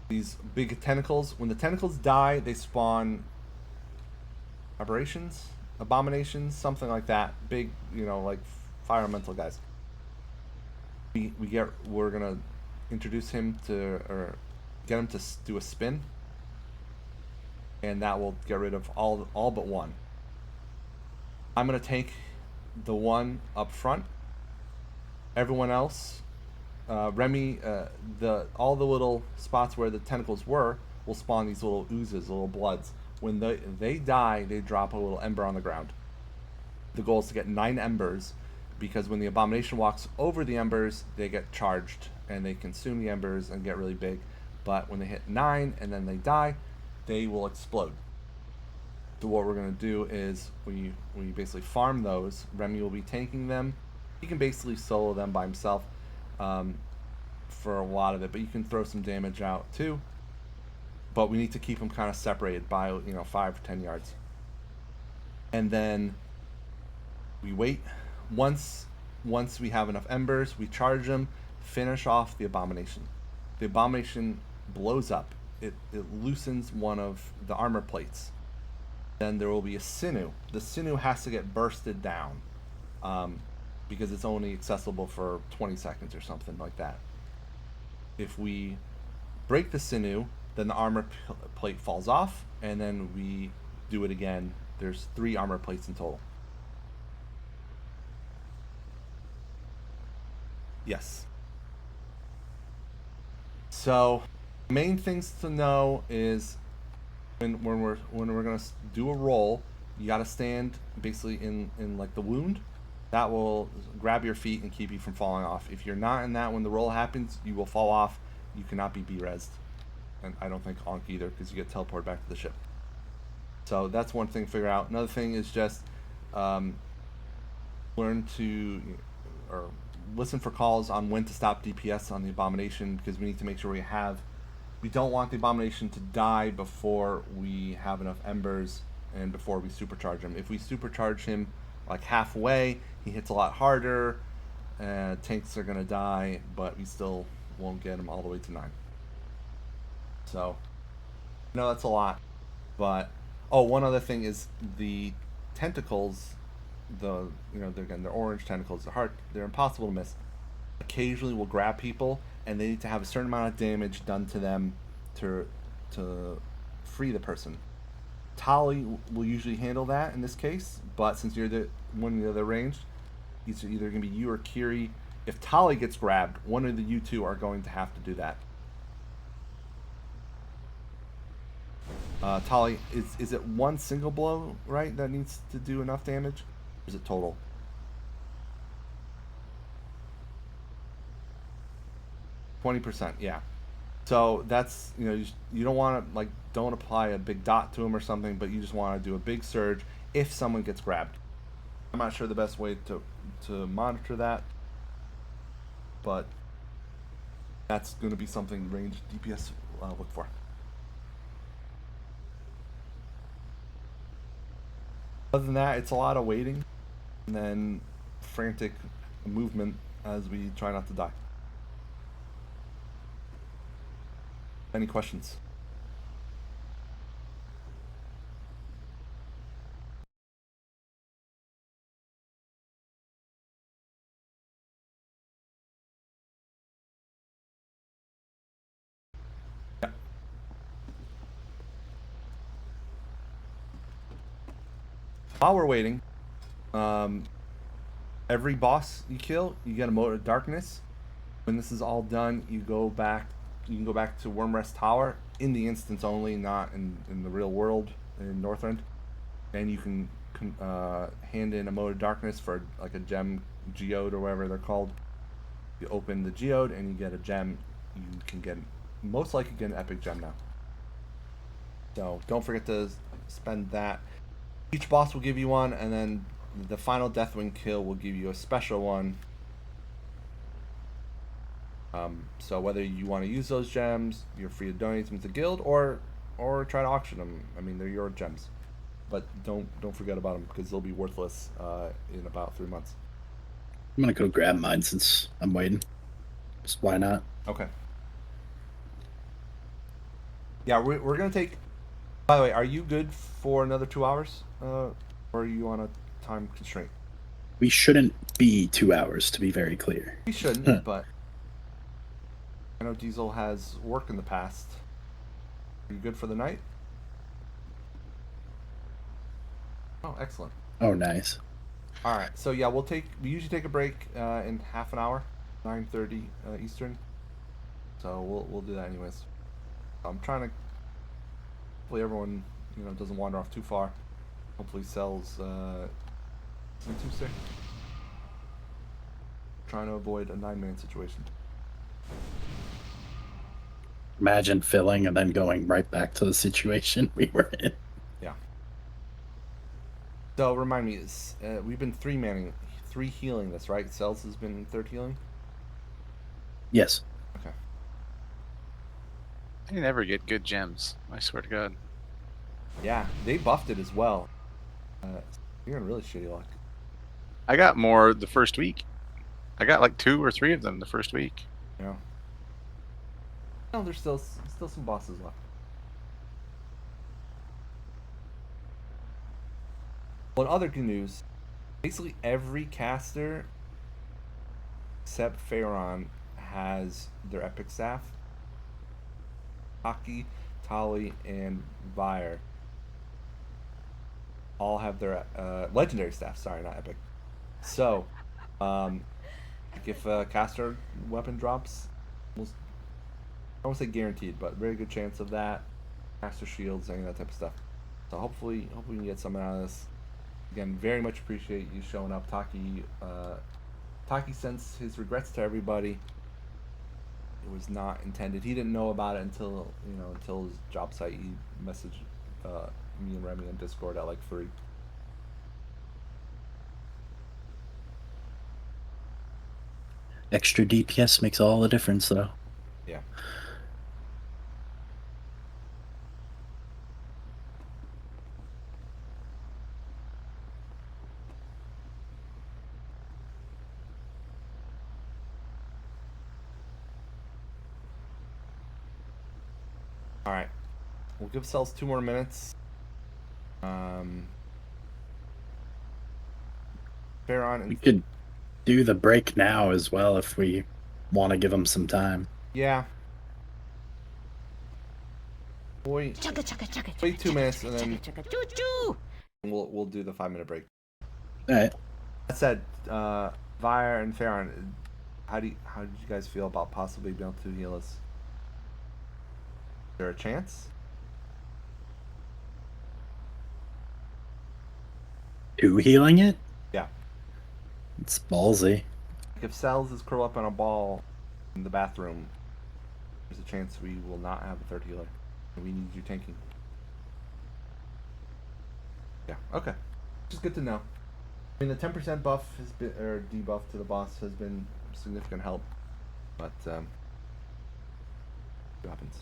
these big tentacles. When the tentacles die, they spawn aberrations, abominations, something like that. Big, like fire elemental guys. We're gonna introduce him to, or get him to do a spin, and that will get rid of all but one. I'm gonna take the one up front. Everyone else, Remy, all the little spots where the tentacles will spawn these little oozes, little bloods. When they die, they drop a little ember on the ground. The goal is to get 9 embers, because when the abomination walks over the embers, they get charged and they consume the embers and get really big. But when they hit 9 and then they die, they will explode. So what we're going to do is we basically farm those. Remy will be tanking them. He can basically solo them by himself for a lot of it, but you can throw some damage out too. But we need to keep them kind of separated by 5 or 10 yards. And then we wait. Once we have enough embers, we charge them, finish off the abomination. The abomination blows up. It loosens one of the armor plates. Then there will be a sinew. The sinew has to get bursted down, because it's only accessible for 20 seconds or something like that. If we break the sinew, then the armor plate falls off, and then we do it again. There's 3 armor plates in total. Yes. So, main things to know is when we're gonna do a roll, you gotta stand basically in like the wound. That will grab your feet and keep you from falling off. If you're not in that when the roll happens, you will fall off. You cannot be B-resed. And I don't think Onk either, because you get teleported back to the ship. So that's one thing to figure out. Another thing is just learn to, or listen for calls on when to stop DPS on the abomination, because we need to make sure we don't want the abomination to die before we have enough embers and before we supercharge him. If we supercharge him like halfway, he hits a lot harder, tanks are gonna die, but we still won't get him all the way to 9. So, that's a lot. But one other thing is the tentacles. They're orange tentacles. They're impossible to miss. Occasionally, will grab people, and they need to have a certain amount of damage done to them to free the person. Tali will usually handle that in this case, but since you're the one in the other range, it's either going to be you or Kiri. If Tali gets grabbed, one of you two are going to have to do that. Tali, is it one single blow, right, that needs to do enough damage? Or is it total? %, yeah. So that's, you don't want to, don't apply a big dot to him or something, but you just want to do a big surge if someone gets grabbed. I'm not sure the best way to monitor that, but that's going to be something range DPS look for. Other than that, it's a lot of waiting and then frantic movement as we try not to die. Any questions? Yeah. While we're waiting, every boss you kill, you get a mode of darkness. When this is all done, you can go back to Wormrest Tower in the instance only, not in the real world in Northrend, and you can hand in a mode of darkness for like a gem geode or whatever they're called. You open the geode and you get a gem. You can most likely get an epic gem now. So don't forget to spend that. Each boss will give you one, and then the final Deathwing kill will give you a special one. So whether you want to use those gems, you're free to donate them to Guild, or or try to auction them. I mean, they're your gems, but don't forget about them because they'll be worthless in about 3 months. I'm gonna go grab mine since I'm waiting. Just why not? Okay. Yeah, we're gonna take. By the way, are you good for another 2 hours? Or are you on a time constraint? We shouldn't be 2 hours, to be very clear. We shouldn't, but I know Diesel has work in the past. Are you good for the night? Oh, excellent. Oh, nice. All right, so yeah, we usually take a break in half an hour, 9:30 Eastern. So we'll do that anyways. I'm trying to. Hopefully everyone doesn't wander off too far. Hopefully Cell's isn't too sick. Trying to avoid a 9-man situation. Imagine filling and then going right back to the situation we were in. Yeah. So remind me, we've been 3 healing this, right? Cells has been 3rd healing. Yes. Okay. I never get good gems. I swear to God. Yeah, they buffed it as well. You're in really shitty luck. I got more the first week. I got like 2 or 3 of them the first week. Yeah. No, there's still some bosses left. Well, in other good news, basically every caster except Pharaon has their epic staff. Taki, Tali, and Vire all have their legendary staff. Sorry, not epic. So, if a caster weapon drops, almost, I won't say guaranteed, but very good chance of that. Caster shields, any of that type of stuff. So hopefully we can get something out of this. Again, very much appreciate you showing up, Taki. Taki sends his regrets to everybody. It was not intended. He didn't know about it until his job site. He messaged me and Remy in Discord at like 3. Extra DPS makes all the difference, though. Yeah. All right. We'll give cells 2 more minutes. Pharaon and We could do the break now as well if we want to give them some time. yeah. Wait 2 minutes and then we'll do the 5-minute break. All right. That said, Vire and Pharaon, how did you guys feel about possibly being able to heal us? Is there a chance? Two healing it? Yeah. It's ballsy. If Cells is curled up on a ball in the bathroom, there's a chance we will not have a 3rd healer. And we need you tanking. Yeah, okay. Just good to know. I mean, the 10% buff has been, or debuff to the boss has been significant help. But, what happens?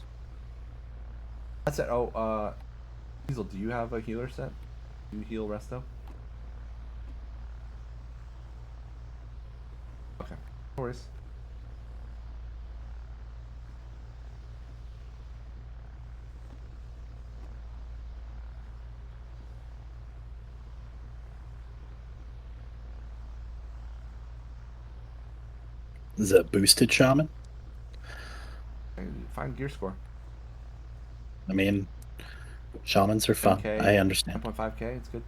That's it. Oh, Diesel, do you have a healer set? Do you heal Resto? Okay. No worries. Is it boosted shaman? Fine gear score. I mean, shamans are fun. 10K, I understand. 9.5k, it's good.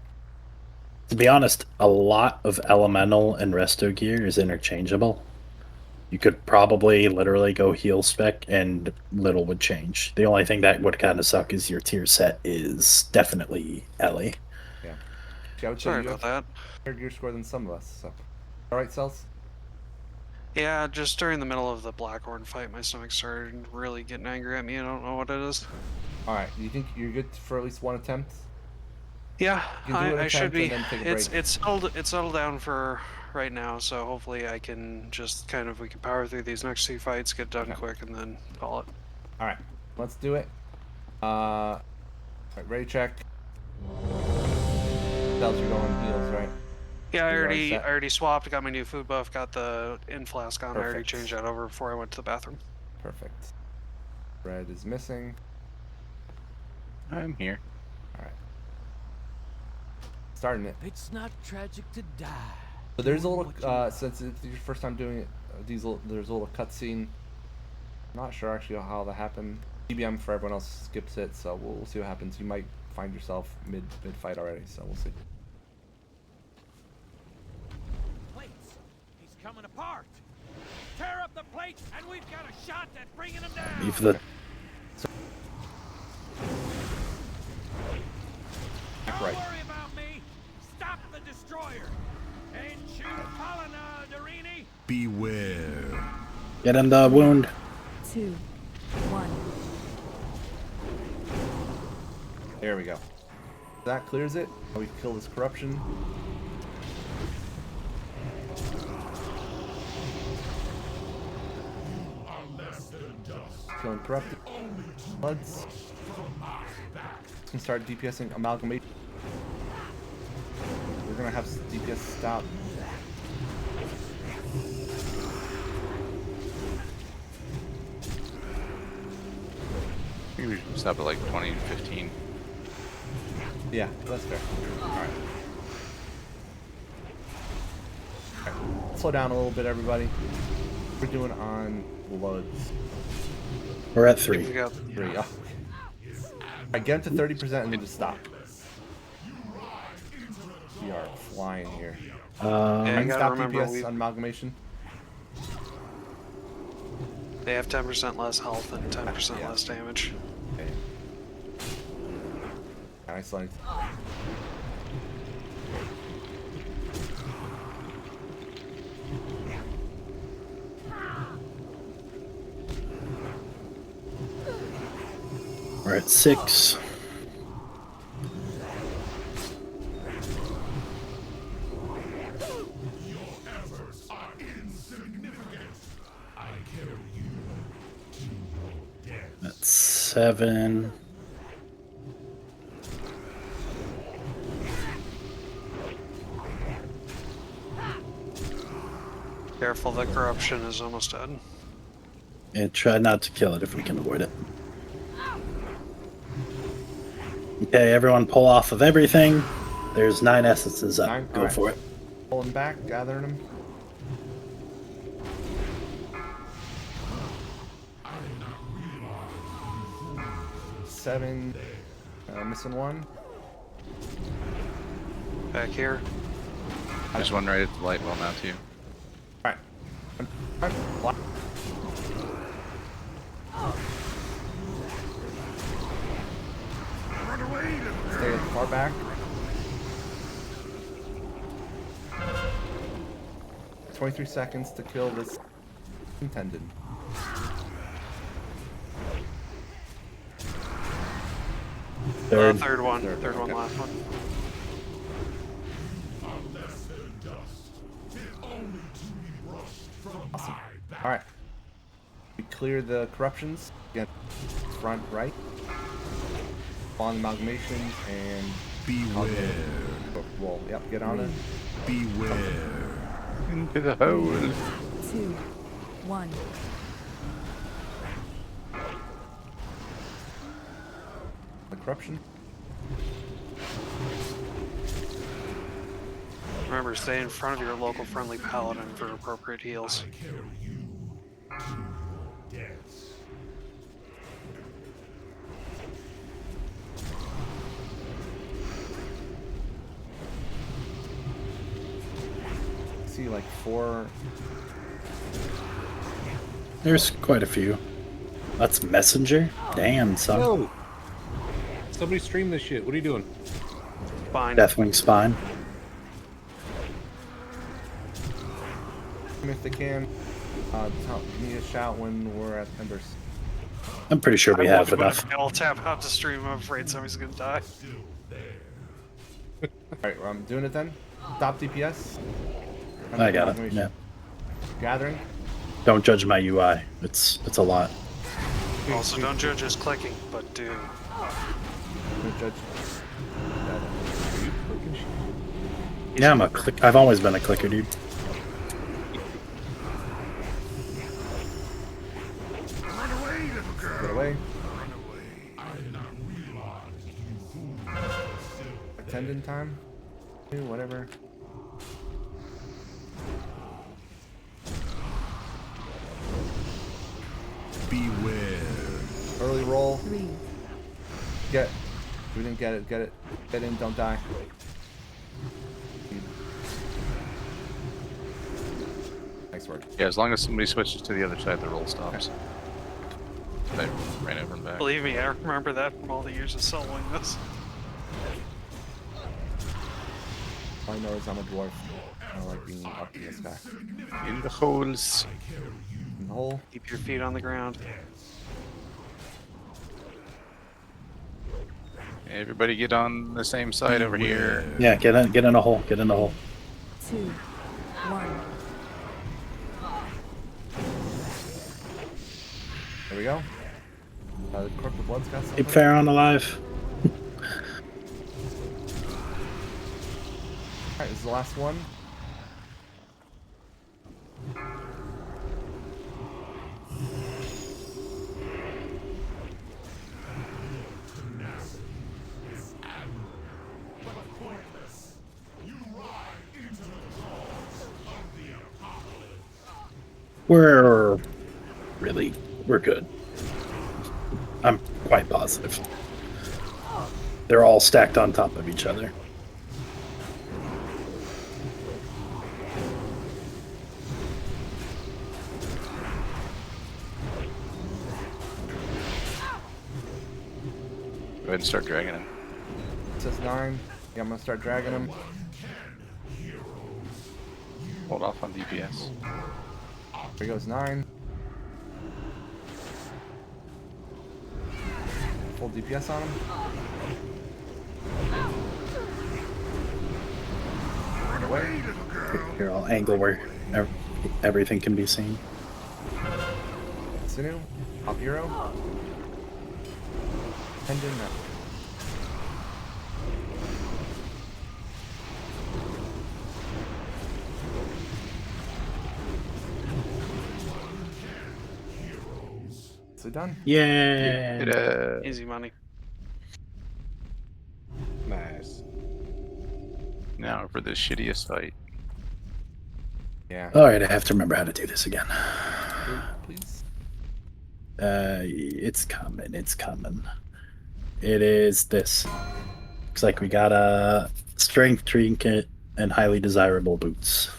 To be honest, a lot of elemental and resto gear is interchangeable. You could probably literally go heal spec and little would change. The only thing that would kind of suck is your tier set is definitely Ellie. Yeah. See, I would say Sorry you about have that. higher gear score than some of us. So, all right, Cells. Yeah, just during the middle of the Blackhorn fight, my stomach started really getting angry at me. I don't know what it is. All right. Do you think you're good for at least one attempt? Yeah, You can do an I should attempt be. and then take a break. It's settled down for right now, so hopefully I can just we can power through these next 2 fights, get done Okay. quick, and then call it. All right. Let's do it. Right, ready check. Tells you going heals, right? Yeah, I You're already already set? I already swapped. Got my new food buff. Got the in flask on. I already Perfect. changed that over before I went to the bathroom. Perfect. Red is missing. I'm here. All right. Starting it. It's not tragic to die. So there's a doing little, what you love. since it's your first time doing it, there's a little cutscene. I'm not sure actually how that happened. DBM for everyone else skips it, so we'll see what happens. You might find yourself mid fight already, so we'll see. Plates. He's coming apart. Tear up the plates, and we've got a shot at bringing him down. Leave the Don't Right. worry about me. Stop the destroyer. Ain't you Paline, Darini? Beware. get in the wound. 2, 1. There we go. That clears it. Now we kill this corruption. Killing corrupted. Bloods. Can start DPSing amalgamation. We're gonna have DPS stop. I think we should stop at like 20 to 15. Yeah, that's fair. Alright. Slow down a little bit, everybody. We're doing on Bloods. We're at We 3. got 3. Oh. Alright, get him to 30% and then just stop. We are flying here. Yeah, I you can gotta stop remember DPS on amalgamation. they have 10% less health and 10% Yeah. less damage. Okay. Nice length. We're at 6. That's 7. Careful, the corruption is almost dead. And try not to kill it if we can avoid it. Okay, everyone pull off of everything. There's 9 essences up. 9? Go Alright. for it. Pulling back, gathering them. Seven. Missing 1. Back here. There's one right at the light well now too. Alright. Run away, Stay far back. 23 seconds to kill this intended. Third. Third one. Third, Third one, okay. last one. Awesome. Alright. We clear the corruptions. Again, front right. On amalgamations and Beware. well, yep, get on it. Beware. Into the hole. 2, 1. The corruption. Remember, stay in front of your local friendly paladin for appropriate heals. Carry you to your deaths. See like 4. There's quite a few. That's Messenger? Damn, son. Yo! Somebody stream this shit. What are you doing? Fine. Deathwing Spine. If they can, give me a shout when we're at Embers. I'm pretty sure we have enough. I'll tap out to stream. I'm afraid somebody's gonna die. Alright, well, I'm doing it then. Stop DPS. I got it. Yeah. Gathering. Don't judge my UI. It's a lot. Also, don't judge us clicking, but do Good judge. Yeah, I'm a click. I've always been a clicker, dude. Run away, little girl. Get away. Run away. I did not realize you fools were still Attendant time. Do whatever. Beware. Early roll. 3, Get. We didn't get it. Get it. Get in. Don't die. Nice work. Yeah, as long as somebody switches to the other side, the roll stops. I ran over and back. Believe me, I remember that from all the years of soloing this. All I know is I'm a dwarf. I don't like being up in the sky. In the holes. In the hole. Keep your feet on the ground. Everybody get on the same side over here. Yeah, get in a hole. Get in the hole. 2, 1. There we go. The Crook of Blood's got something. Keep Pharaoh alive. Alright, this is the last one. We're good. I'm quite positive. They're all stacked on top of each other. Go ahead and start dragging him. It says 9. Yeah, I'm gonna start dragging him. Hold off on DPS. Here goes 9. Full DPS on him. Run away, little girl. Here, I'll angle where everything can be seen. Sinu. Up hero. Tendon up. Is it done? Yeah. Easy money. Nice. Now for the shittiest fight. Yeah. All right, I have to remember how to do this again. Please. It's coming. It's coming. It is this. Looks like we got a strength trinket and highly desirable boots,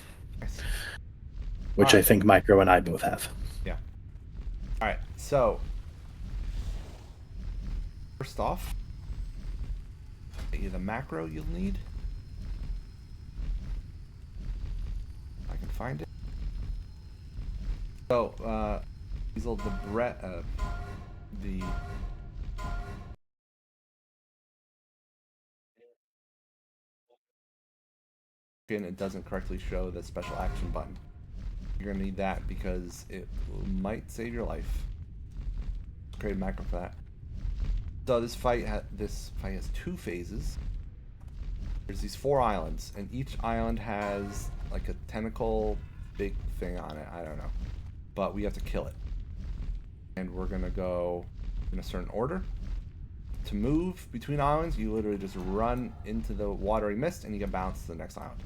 which I Alright. think Micro and I both have. Yeah. Alright, so first off, the macro you'll need. If I can find it. So, these little the it doesn't correctly show the special action button. You're gonna need that because it might save your life. Create a macro for that. So this fight has 2 phases. There's these 4 islands, and each island has like a tentacle big thing on it. I don't know, but we have to kill it, and we're gonna go in a certain order. To move between islands, you literally just run into the watery mist, and you get bounced to the next island.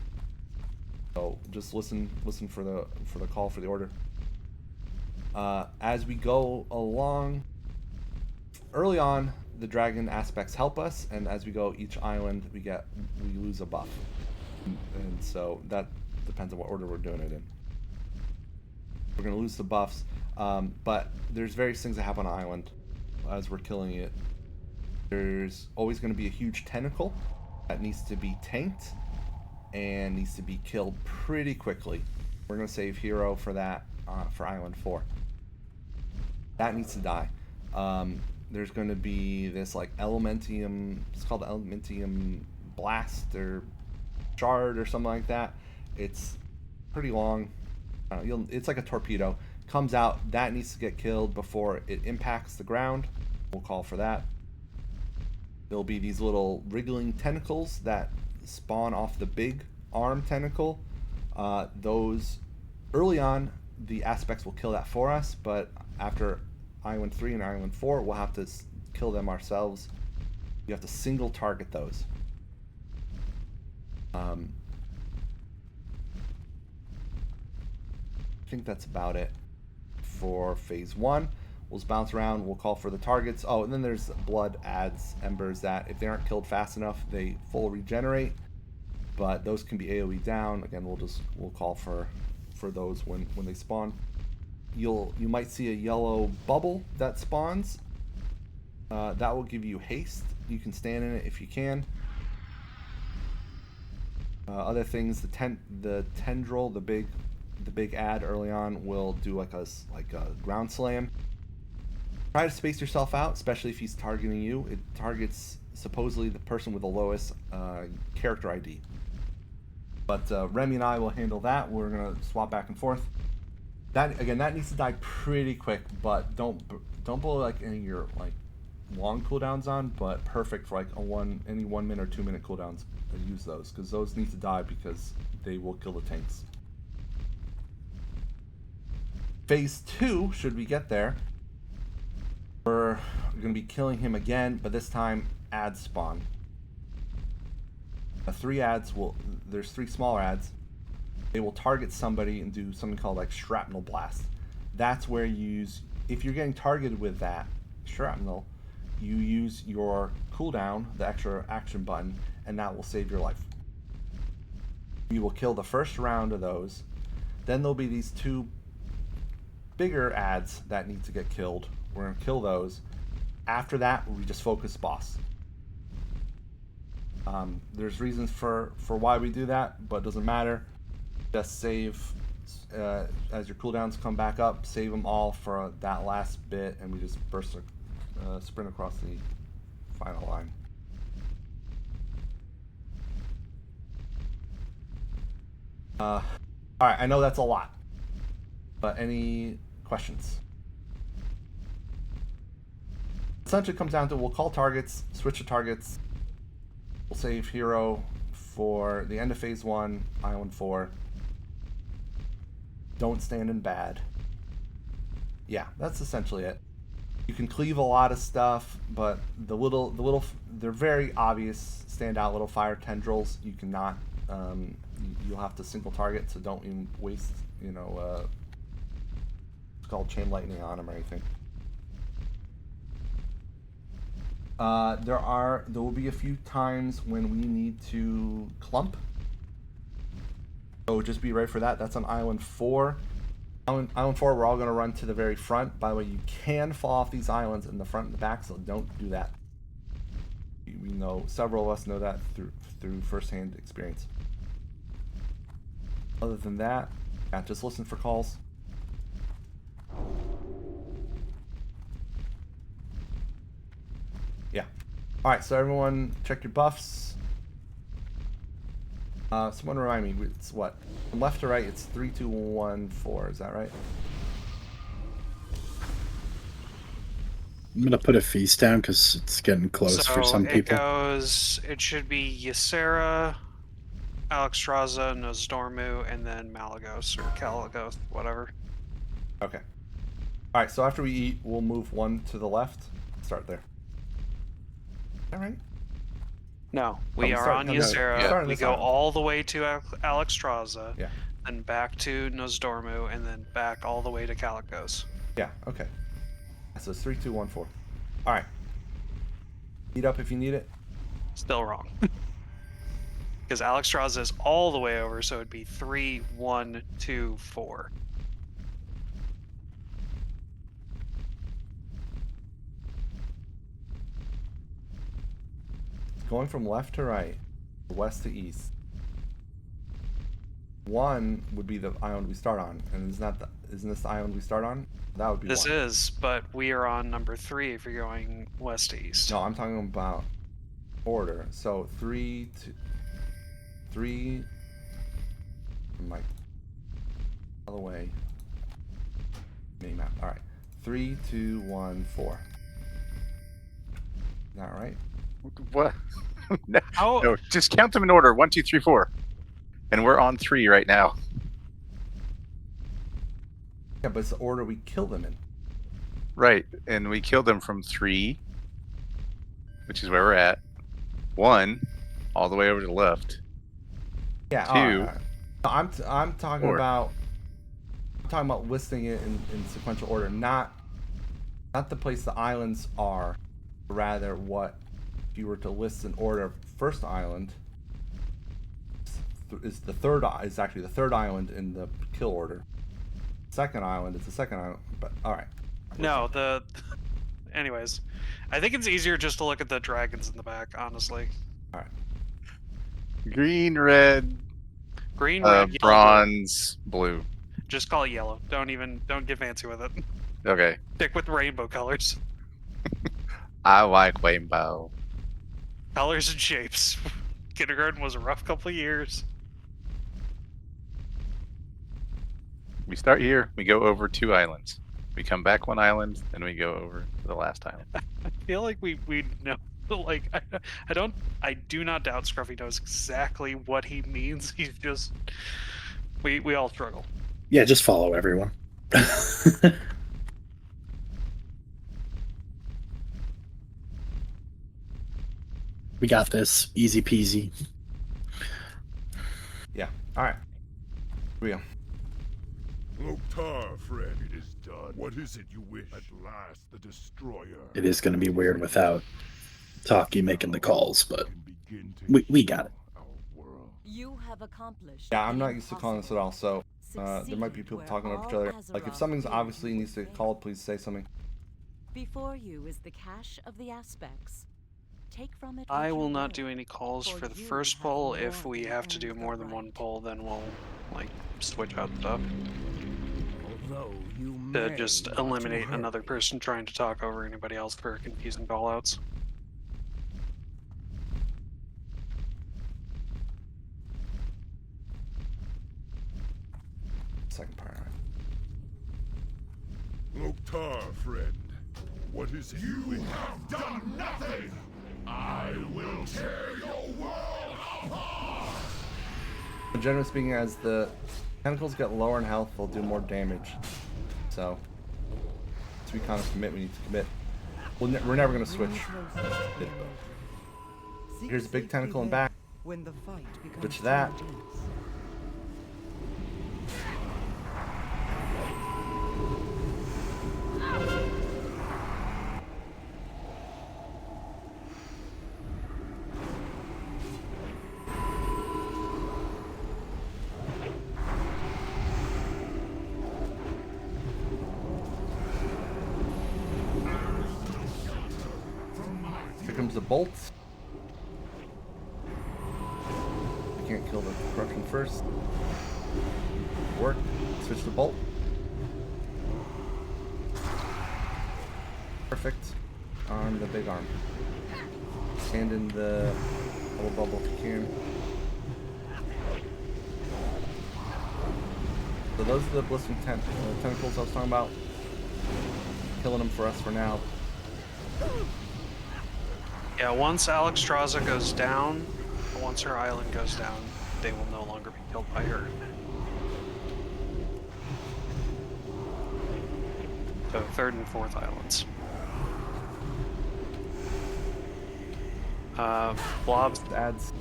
So just listen for the call for the order. As we go along, early on, the dragon aspects help us, and as we go each island, we lose a buff, and so that depends on what order we're doing it in. We're gonna lose the buffs, but there's various things that happen on an island as we're killing it. There's always going to be a huge tentacle that needs to be tanked and needs to be killed pretty quickly. We're going to save hero for that for Island 4. That needs to die. There's going to be this like elementium, it's called the elementium blast or shard or something like that. It's pretty long. It's like a torpedo. Comes out, that needs to get killed before it impacts the ground. We'll call for that. there'll be these little wriggling tentacles that spawn off the big arm tentacle. Those, early on, the aspects will kill that for us, but after Island 3 and Island 4, we'll have to kill them ourselves. You have to single target those. I think that's about it for phase 1. We'll just bounce around, we'll call for the targets. Oh, and then there's blood adds embers that if they aren't killed fast enough, they full regenerate. But those can be AoE down. Again, we'll call for those when they spawn. You might see a yellow bubble that spawns. That will give you haste. You can stand in it if you can. Other things, the tendril, the big ad early on will do like a ground slam. Try to space yourself out, especially if he's targeting you. It targets supposedly the person with the lowest character ID. But Remy and I will handle that. We're gonna swap back and forth. That needs to die pretty quick, but don't blow like any of your like long cooldowns on, but perfect for like any 1 minute or 2 minute cooldowns. Use those because those need to die because they will kill the tanks. Phase 2, should we get there, we're going to be killing him again, but this time ads spawn. There's 3 smaller ads. They will target somebody and do something called like shrapnel blast. That's where you use, if you're getting targeted with that shrapnel, you use your cooldown, the extra action button, and that will save your life. You will kill the first round of those. Then there'll be these 2 bigger ads that need to get killed. We're going to kill those. After that, we just focus boss. There's reasons for why we do that, but it doesn't matter. Just save, as your cooldowns come back up, save them all for that last bit, and we just sprint across the final line. Alright, I know that's a lot, but any questions? Essentially it comes down to, we'll call targets, switch to targets, we'll save hero for the end of phase 1, Island 4. Don't stand in bad. Yeah, that's essentially it. You can cleave a lot of stuff, but they're very obvious, stand out little fire tendrils. You cannot, you'll have to single target, so don't even waste, it's called chain lightning on them or anything. There will be a few times when we need to clump. So just be ready for that. That's on Island 4. Island 4, we're all going to run to the very front. By the way, you can fall off these islands in the front and the back, so don't do that. We know, several of us know that through first-hand experience. Other than that, yeah, just listen for calls. Yeah. Alright, so everyone check your buffs. Someone remind me, it's what? From left to right, it's 3, 2, 1, 4, is that right? I'm gonna put a feast down because it's getting close for some people. It should be Ysera, Alexstrasza, Nosdormu, and then Malagos or Kalagos, whatever. Okay. Alright, so after we eat, we'll move 1 to the left. Start there. Alright. No, we are on Ysera. We go all the way to Alexstrasza, then back to Nosdormu, and then back all the way to Kalagos. Yeah, okay. So it's 3, 2, 1, 4. Alright. Eat up if you need it. Still wrong. Because Alexstrasza is all the way over, so it'd be 3, 1, 2, 4. Going from left to right, west to east. 1 would be the island we start on, and isn't this the island we start on? That would be This 1. is, but we are on number 3 if you're going west to east. No, I'm talking about order. So 3 to 3. My other way. Mini map. All right. 3, 2, 1, 4. Is that right? What? No, How? no, just count them in order. 1, 2, 3, 4. And we're on 3 right now. Yeah, but it's the order we kill them in. Right. And we killed them from 3, which is where we're at. 1, all the way over to the left. Yeah. 2. All right. I'm talking 4. about. I'm talking about listing it in sequential order, not the place the islands are, rather what if you were to list in order. First island is actually the third island in the kill order. Second island is the second island, but all right. No, anyways, I think it's easier just to look at the dragons in the back, honestly. All right. Green, red, Green, red, yellow, bronze, blue. Just call it yellow. Don't get fancy with it. Okay. Stick with rainbow colors. I like rainbow. Colors and shapes. Kindergarten was a rough couple of years. We start here, we go over 2 islands. We come back 1 island, then we go over to the last island. I feel like we know. Like I do not doubt Scruffy knows exactly what he means. He's just we all struggle. Yeah, just follow everyone. We got this. Easy peasy. Yeah. All right. Here we go. Loktar, friend, it is done. What is it you wish? At last, the destroyer. It is going to be weird without Taki making the calls, but we got it. You have accomplished. Yeah, I'm not used to calling this at all, so there might be people talking over each other. Like, if something's obviously needs to get called, please say something. Before you is the cache of the aspects. Take from it. I will not do any calls for the first poll. If we have to do more than one poll, then we'll like switch out stuff. To just eliminate another person trying to talk over anybody else for confusing callouts. Second part. Loktar, friend, what is it you have done nothing? I will tear your world apart! Generally speaking, as the tentacles get lower in health, they'll do more damage. So, as we kind of commit, we need to commit. We're never going to switch. Here's a big tentacle in back. Switch that. Here comes the bolts. I can't kill the corruption first. Work. Switch the bolt. Perfect. On the big arm. Stand in the little bubble if you can. So those are the blistering tentacles I was talking about. Killing them for us for now. Yeah, once Alexstrasza goes down, once her island goes down, they will no longer be killed by her. So third and fourth islands. Blobs adds.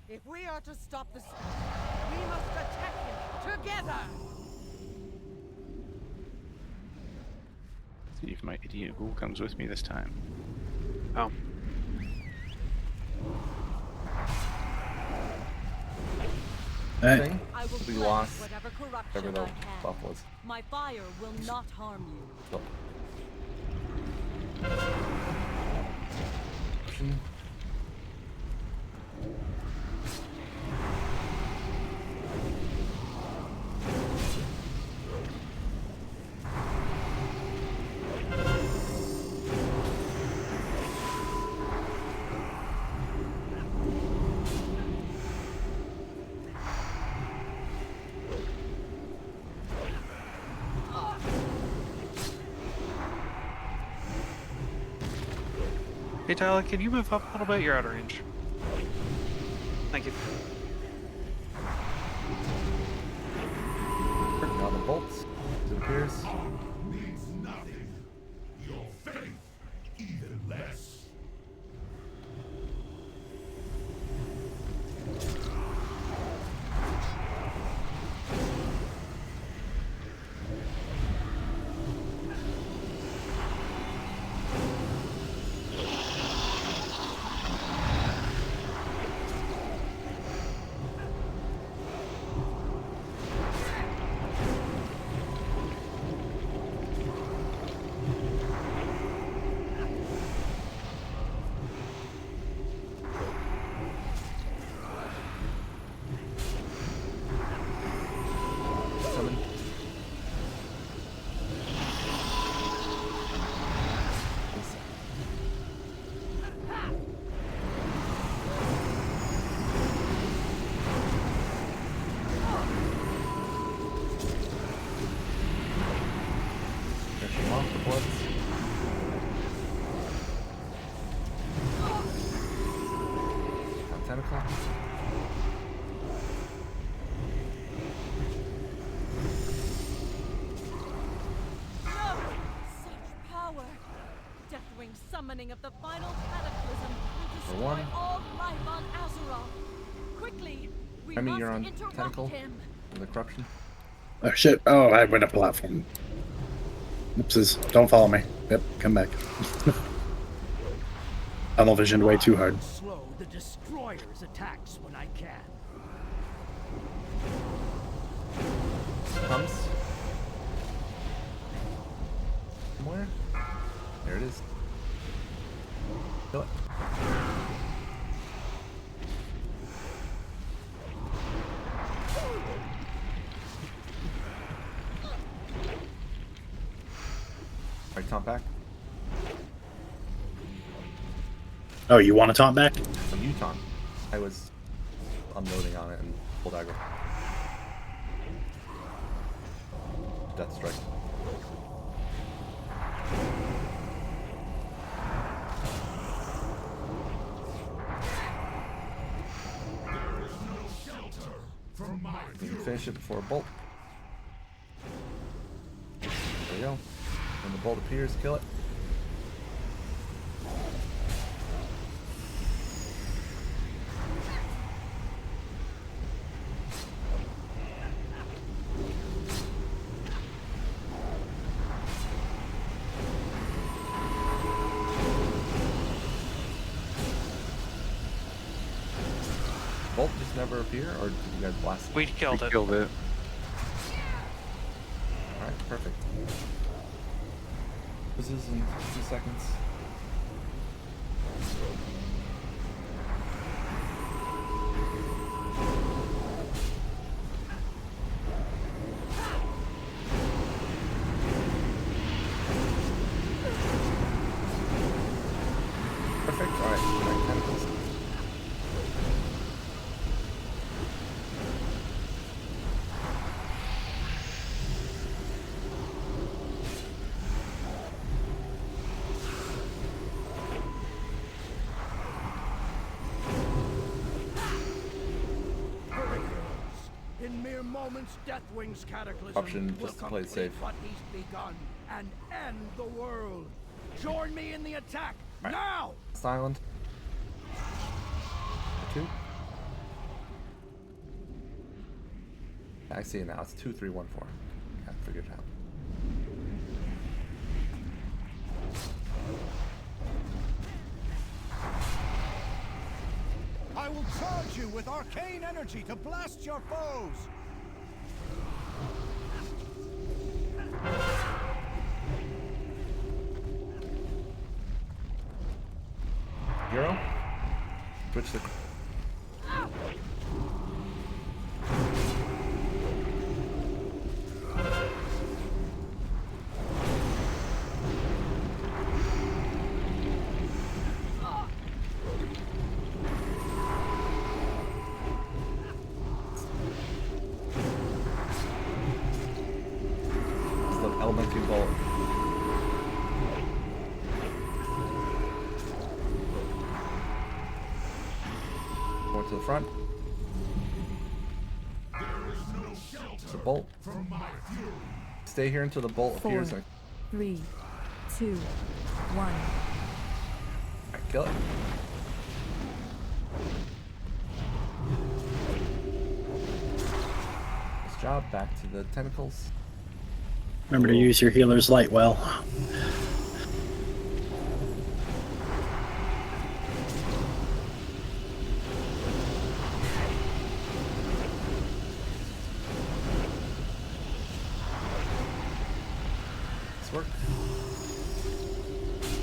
If we are to stop this, we must attack him together! See if my idiot ghoul comes with me this time. Oh. Thing. I will We cleanse lost whatever whatever corruption the I can. buff was. My fire will not harm you. So. corruption. Hey Tyler, can you move up a little bit? You're out of range. Thank you. Now the bolts. It appears. Means nothing. Your faith, even less. Summon. Finishing off the bloods. Got tentacle. No! Such power! Deathwing summoning of the final cataclysm will For one. destroy all life on Azeroth. Quickly, we I mean, must you're on interrupt tentacle. him. The corruption. Oh shit! Oh, I went a platform. Oopses! Don't follow me. Yep, come back. Tunnel visioned way too hard. Slow the destroyer's attacks when I can. Comes. Somewhere. There it is. Kill it. Alright, taunt back. Oh, you want to taunt back? Some you taunt. I was unloading on it and pulled aggro. Death strike. There is no shelter from my You can fury. finish it before a bolt. There we go. When the bolt appears, kill it. Bolt just never appear, or did you guys blast it? We killed it. Killed it. Alright, perfect. This is in 2 seconds. Perfect, alright, nine tentacles. In mere moments, Deathwing's cataclysm Option will just to play it complete safe. what he's begun and end the world. Join me in the attack Right. now! Last island. 2. I see it now. It's 2, 3, 1, 4. Okay, I figured it out. I will charge you with arcane energy to blast your foes! Go. hero. Switch the. It's the elementary bolt. Going to the front. It's a bolt. Stay here until the bolt 4, appears. 3, 2, 1. Alright, kill it. Nice job. Back to the tentacles. Remember to use your healer's light well. This work.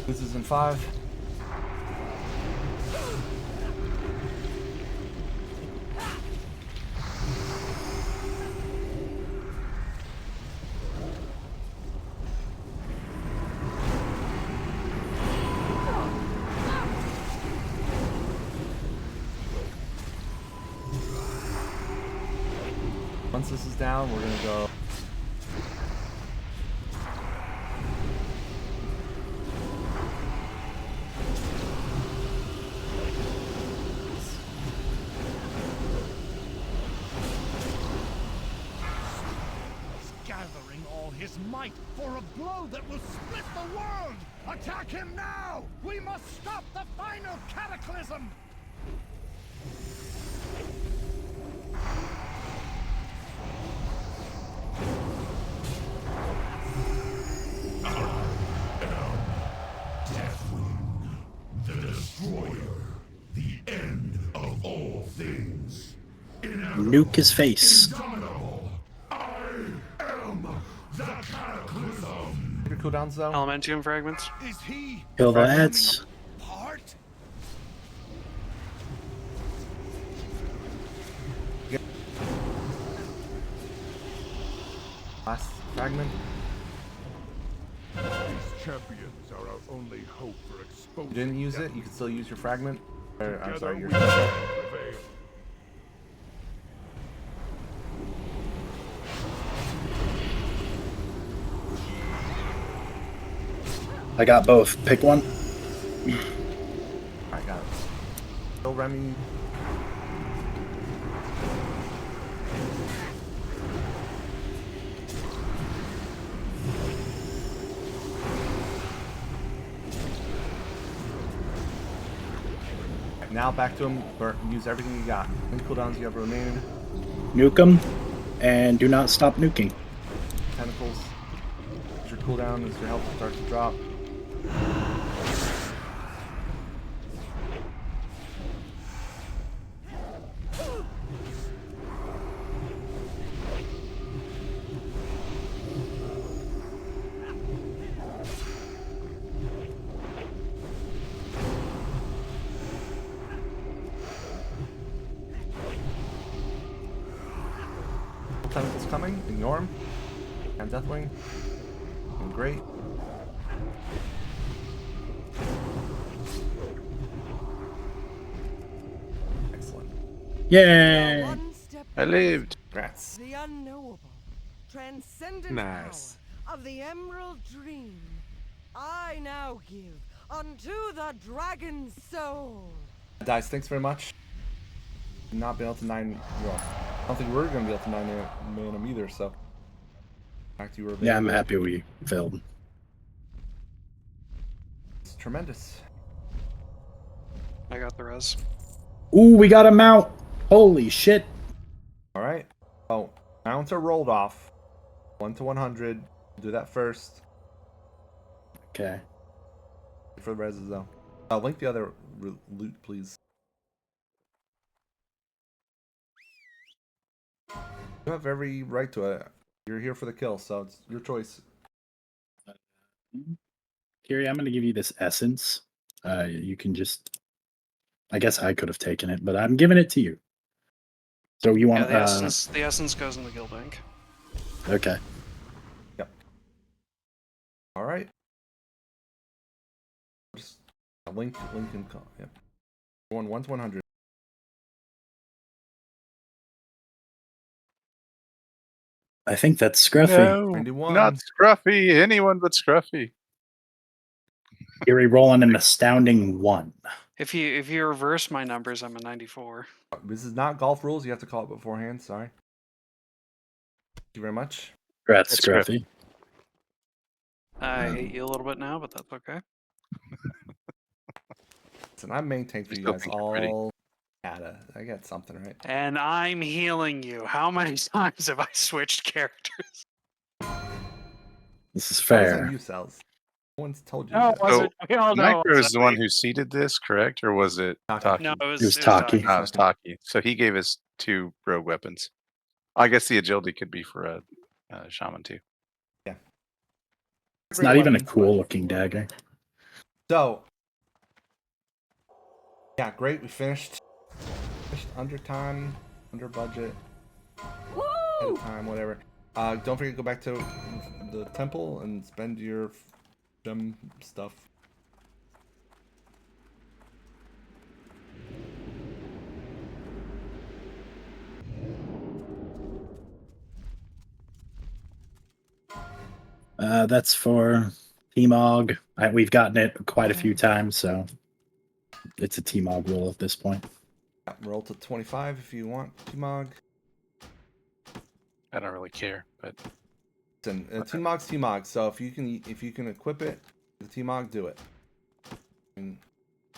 This is in 5. Once this is down, we're gonna go. Gathering all his might for a blow that will split the world! Attack him now! We must stop the final cataclysm! Deathwing, the destroyer, the end of all things. Nuke his face. Indomitable, I am the cataclysm. Your cooldowns though. Elementium fragments. Is he Kill the ads. part? Last fragment. These champions are our only hope for exposing. You didn't use it. You can still use your fragment. Or, I'm sorry, your Together we special. shall prevail. I got both. Pick one. I got it. Kill Remy. Now back to him. Use everything you got. Any cooldowns you have remaining. Nuke him, and do not stop nuking. Tentacles. Use your cooldown as your health starts to drop. Tentacles coming. Ignore him. And Deathwing. Doing great. Excellent. Yay! One step I lived. Congrats. the unknowable, transcendent Nice. power of the Emerald Dream. I now give unto the Dragon Soul. Dice, thanks very much. Not being able to 9. Well, I don't think we're going to be able to 9-man him either, so. Back to you, Yeah, I'm happy we failed. It's tremendous. I got the res. Ooh, we got a mount. Holy shit. Alright. Oh, mounts are rolled off. 1 to 100. Do that first. Okay. For the reses, though. Link the other loot, please. You have every right to it. You're here for the kill, so it's your choice. Kiri, I'm going to give you this essence. You can just I guess I could have taken it, but I'm giving it to you. So you want Yeah, the essence goes in the guild bank. Okay. Yep. All right. Just link and call. Yep. One's 100. I think that's Scruffy. No, 91. not Scruffy. Anyone but Scruffy. Erie rolling an astounding 1. If you reverse my numbers, I'm a 94. This is not golf rules. You have to call it beforehand. Sorry. Thank you very much. Congrats, That's Scruffy. I hate you a little bit now, but that's okay. Listen, I maintained for I you still guys think you're pretty. all. I got something right. And I'm healing you. How many times have I switched characters? This is That was on fair. you, Cells. No one's told you. No, that. was it? We all know. Micro is the one who seeded this, correct? Or was it Taki. Taki? No, it was, It was Taki. Ah, it was Taki. So he gave us 2 rogue weapons. I guess the agility could be for a shaman too. Yeah. It's Great not even a weapons, cool but- looking dagger. So, yeah, great. We finished under time, under budget, ahead of time, whatever. Don't forget to go back to the temple and spend your gem stuff. That's for T-Mog. We've gotten it quite a few times, so it's a T-Mog rule at this point. Yeah, roll to 25 if you want, T-Mog. I don't really care, but Listen, T-Mog's T-Mog, so if you can equip it, the T-Mog, do it. And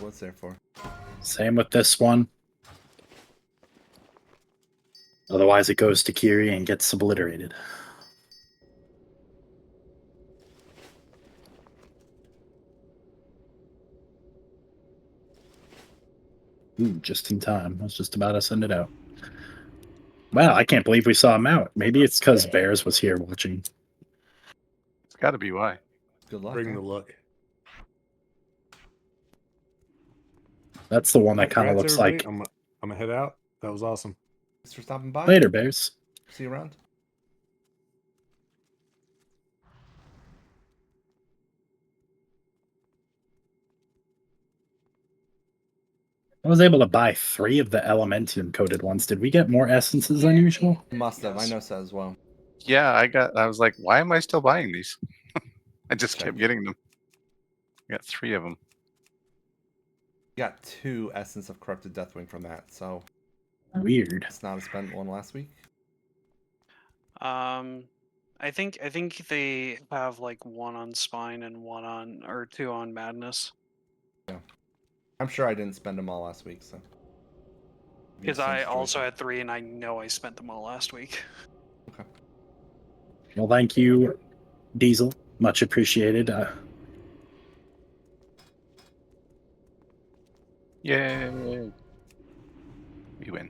what's there for? Same with this one. Otherwise, it goes to Kiri and gets obliterated. Ooh, just in time. I was just about to send it out. Wow, I can't believe we saw him out. Maybe it's because Bears was here watching. it's got to be why. Good luck. Bring huh? the luck. That's the one that kind of Congrats, looks everybody. like I'm gonna head out. That was awesome. Thanks for stopping by. later, Bears. See you around. I was able to buy 3 of the Elementium coated ones. Did we get more essences than usual? Must have. Yes. I know so as well. Yeah, I was like, why am I still buying these? I just kept getting them. I got 3 of them. You got 2 Essence of Corrupted Deathwing from that, so Weird. it's not a spent one last week. I think they have like 1 on spine and 2 on madness. Yeah. I'm sure I didn't spend them all last week, so. Because I also had 3, and I know I spent them all last week. Okay. Well, thank you, Diesel. Much appreciated. Yay! We win.